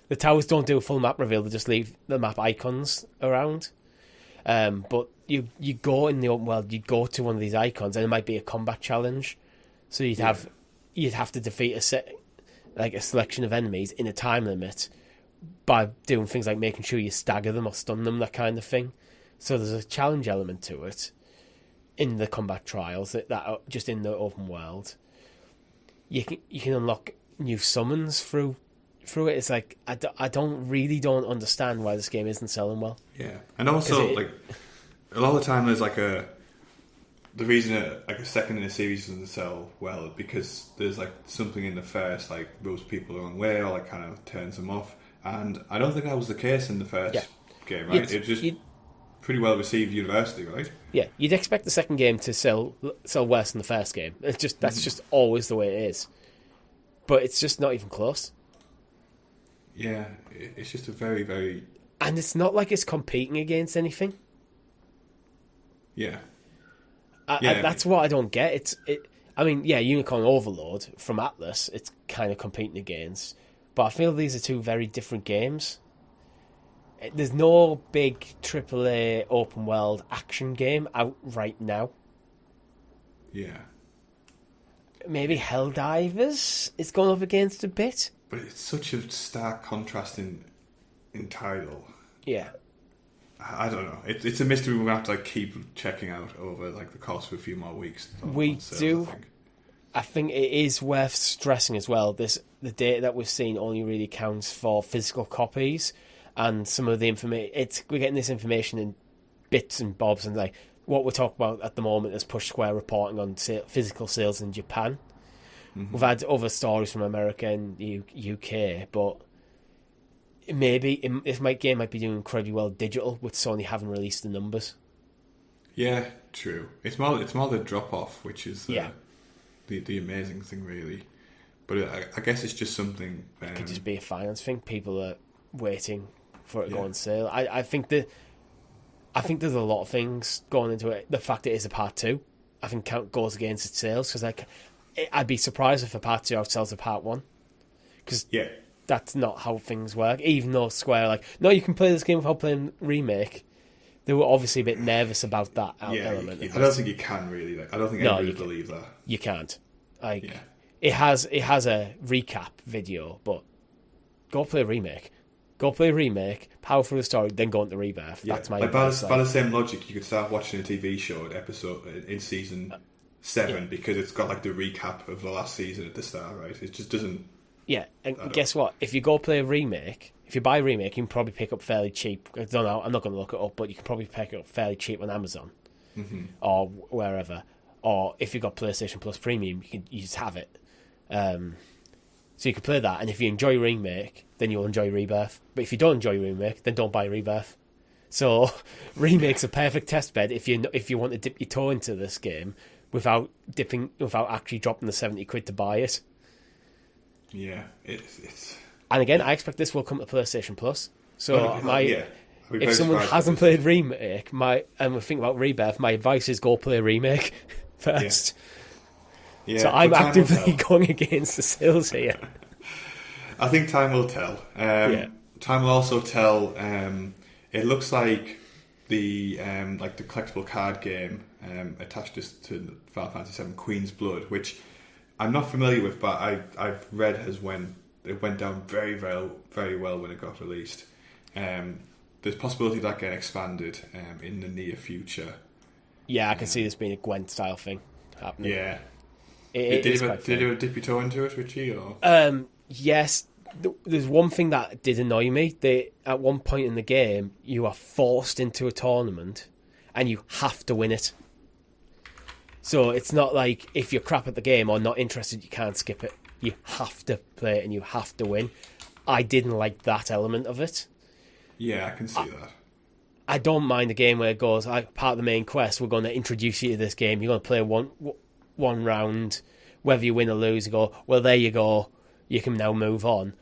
The towers don't do a full map reveal; they just leave the map icons around. But you go in the open world, you go to one of these icons, and it might be a combat challenge. So you'd have to defeat a selection of enemies in a time limit by doing things like making sure you stagger them or stun them, that kind of thing. So there's a challenge element to it in the combat trials that are just in the open world. You can unlock new summons through it. It's like I don't understand why this game isn't selling well. Yeah, and also like a lot of the time there's like the reason a second in a series doesn't sell well because there's like something in the first like rubs people the wrong way or like kind of turns them off. And I don't think that was the case in the first game, right? It was just pretty well received universally, right? Yeah, you'd expect the second game to sell worse than the first game. It's just that's just always the way it is. But it's just not even close. Yeah, it's just a very, very... And it's not like it's competing against anything. Yeah. That's what I don't get. I mean, Unicorn Overload from Atlas, it's kind of competing against... But I feel these are two very different games. There's no big AAA open world action game out right now. Yeah. Maybe Helldivers is going up against a bit. But it's such a stark contrast in title. Yeah. I don't know. It's a mystery we're going to have to like keep checking out over like the course of a few more weeks. We do. I think it is worth stressing as well. The data that we've seen only really counts for physical copies, and some of the information. We're getting this information in bits and bobs, and like what we're talking about at the moment is Push Square reporting on physical sales in Japan. Mm-hmm. We've had other stories from America and UK, but maybe this game might be doing incredibly well digital with Sony having released the numbers. Yeah, true. It's more the drop off, which is the amazing thing, really. But I guess it's just something. It could just be a finance thing. People are waiting for it to go on sale. I think there's a lot of things going into it. The fact it is a part 2, I think goes against its sales because I'd be surprised if a part 2 outsells a part 1. Because that's not how things work. Even though Square no, you can play this game without playing Remake. They were obviously a bit nervous about that element. I don't think you can really. I don't think anybody would believe that. You can't. It has a recap video, but go play Remake. Go play Remake, power through the story, then go into Rebirth. Yeah. That's my advice. By the same logic, you could start watching a TV show in season 7 because it's got the recap of the last season at the start, right? It just doesn't... Yeah, and guess what? If you go play a Remake, if you buy a Remake, you can probably pick up fairly cheap. I don't know, I'm not going to look it up, but you can probably pick it up fairly cheap on Amazon or wherever. Or if you've got PlayStation Plus Premium, you just have it. So you can play that, and if you enjoy Remake, then you'll enjoy Rebirth. But if you don't enjoy Remake, then don't buy Rebirth. So Remake's a perfect test bed if you want to dip your toe into this game without actually dropping the £70 to buy it. Yeah, it's... And again, I expect this will come to PlayStation Plus. So if someone hasn't played Remake, and we think about Rebirth, my advice is go play Remake first. Yeah, so I'm actively going against the sales here. I think time will tell. Time will also tell. It looks like the collectible card game attached to Final Fantasy VII Queen's Blood, which I'm not familiar with, but I've read it went down very, very, very well when it got released. There's possibility of that getting expanded in the near future. Yeah, I can see this being a Gwent style thing. happening. Yeah. Did you dip your toe into it, Richie? Or? Yes. There's one thing that did annoy me. At one point in the game, you are forced into a tournament and you have to win it. So it's not like if you're crap at the game or not interested, you can't skip it. You have to play it and you have to win. I didn't like that element of it. Yeah, I can see that. I don't mind a game where it goes, part of the main quest, we're going to introduce you to this game. You're going to play one round. Whether you win or lose, you go, well, there you go. You can now move on.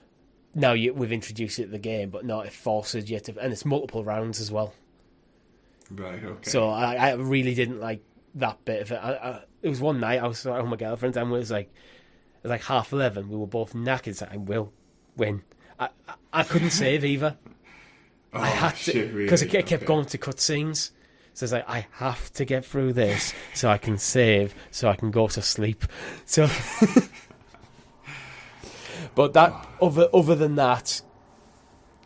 Now we've introduced you to the game, but not it forces you to... And it's multiple rounds as well. Right, okay. So I really didn't like that bit of it. It was one night, I was with my girlfriend, and it was like 11:30. We were both knackered. So I will win. I couldn't save either. I had to, because it kept going to cutscenes. So it's like, I have to get through this so I can save, so I can go to sleep. So, but other than that,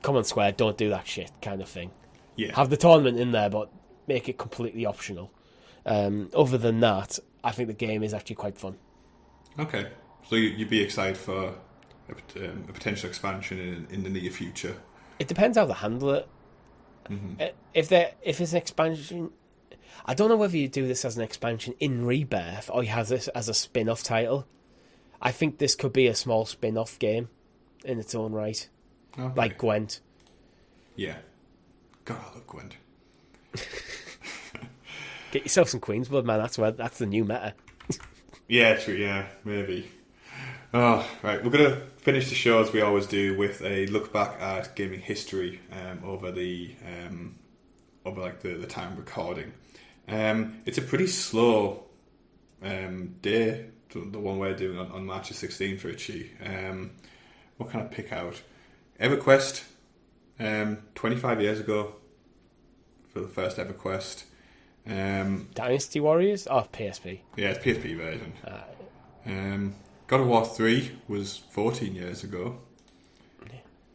come on, Square, don't do that shit kind of thing. Yeah. Have the tournament in there, but make it completely optional. Other than that, I think the game is actually quite fun. Okay. So you'd be excited for a potential expansion in the near future? It depends how they handle it. Mm-hmm. If it's an expansion, I don't know whether you do this as an expansion in Rebirth or you have this as a spin-off title. I think this could be a small spin-off game in its own right, like Gwent. Yeah, God, I love Gwent. Get yourself some Queen's Blood, man. That's the new meta. Yeah, true. Yeah, maybe. Oh, right. We're going to finish the show as we always do with a look back at gaming history over the time recording. It's a pretty slow day, the one we're doing on March the 16th for Itchy. What can I pick out? EverQuest, 25 years ago for the first EverQuest. Dynasty Warriors? Oh, PSP. Yeah, it's PSP version. God of War 3 was 14 years ago.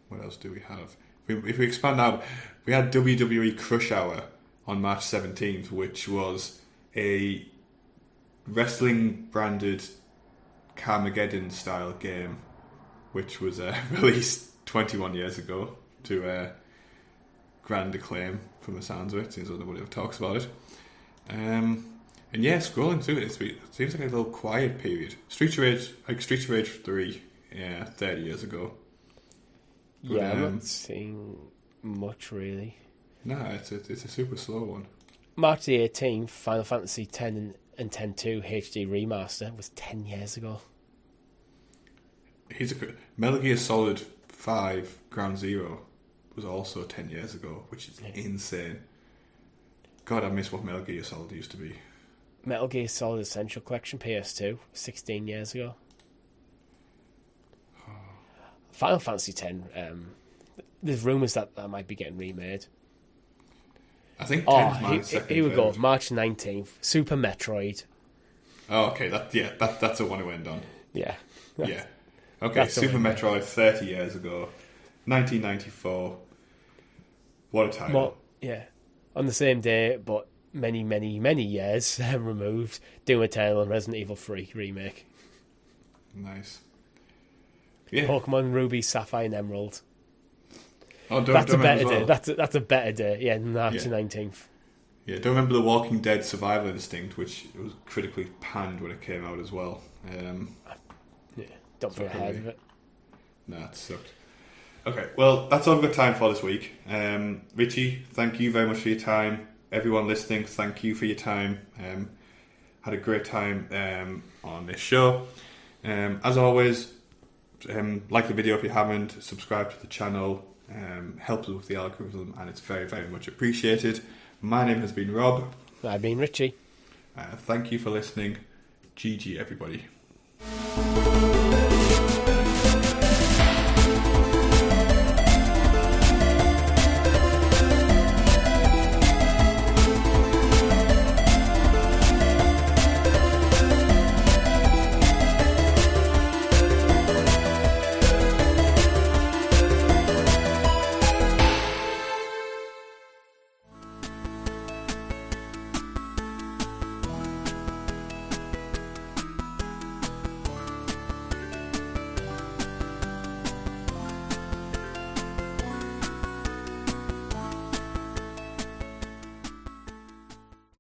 What else do we have? If we expand out, we had WWE Crush Hour on March 17th, which was a wrestling-branded Carmageddon style game, which was released 21 years ago to grand acclaim from the sounds of it, since nobody ever talks about it. And yeah, scrolling through it seems like a little quiet period. Streets of Rage 3, 30 years ago. But, yeah, I'm not seeing much really. No, it's a super slow one. March the 18th, Final Fantasy X and X-2 HD Remaster was 10 years ago. Metal Gear Solid 5 Ground Zero was also 10 years ago, which is insane. God, I miss what Metal Gear Solid used to be. Metal Gear Solid Essential Collection PS2, 16 years ago. Final Fantasy X, there's rumours that might be getting remade. I think 10's here we go, March 19th, Super Metroid. Oh, okay, that's the one to end on. Yeah. Yeah. Okay, Super Metroid 30 years ago, 1994. What a title. Yeah. On the same day, but many, many, many years removed, Doom Eternal and Resident Evil 3 remake. Nice. Yeah. Pokemon Ruby, Sapphire and Emerald. Oh, that's a better day. That's a better day. Yeah, March 19th. Yeah, don't remember The Walking Dead Survival Instinct, which was critically panned when it came out as well. Don't think I heard of it. Nah, it sucked. Okay, well, that's all we've got time for this week. Richie, thank you very much for your time. Everyone listening, thank you for your time. Had a great time on this show. As always, like the video if you haven't, subscribe to the channel, helps us with the algorithm, and it's very, very much appreciated. My name has been Rob. I've been Richie. Thank you for listening. GG, everybody.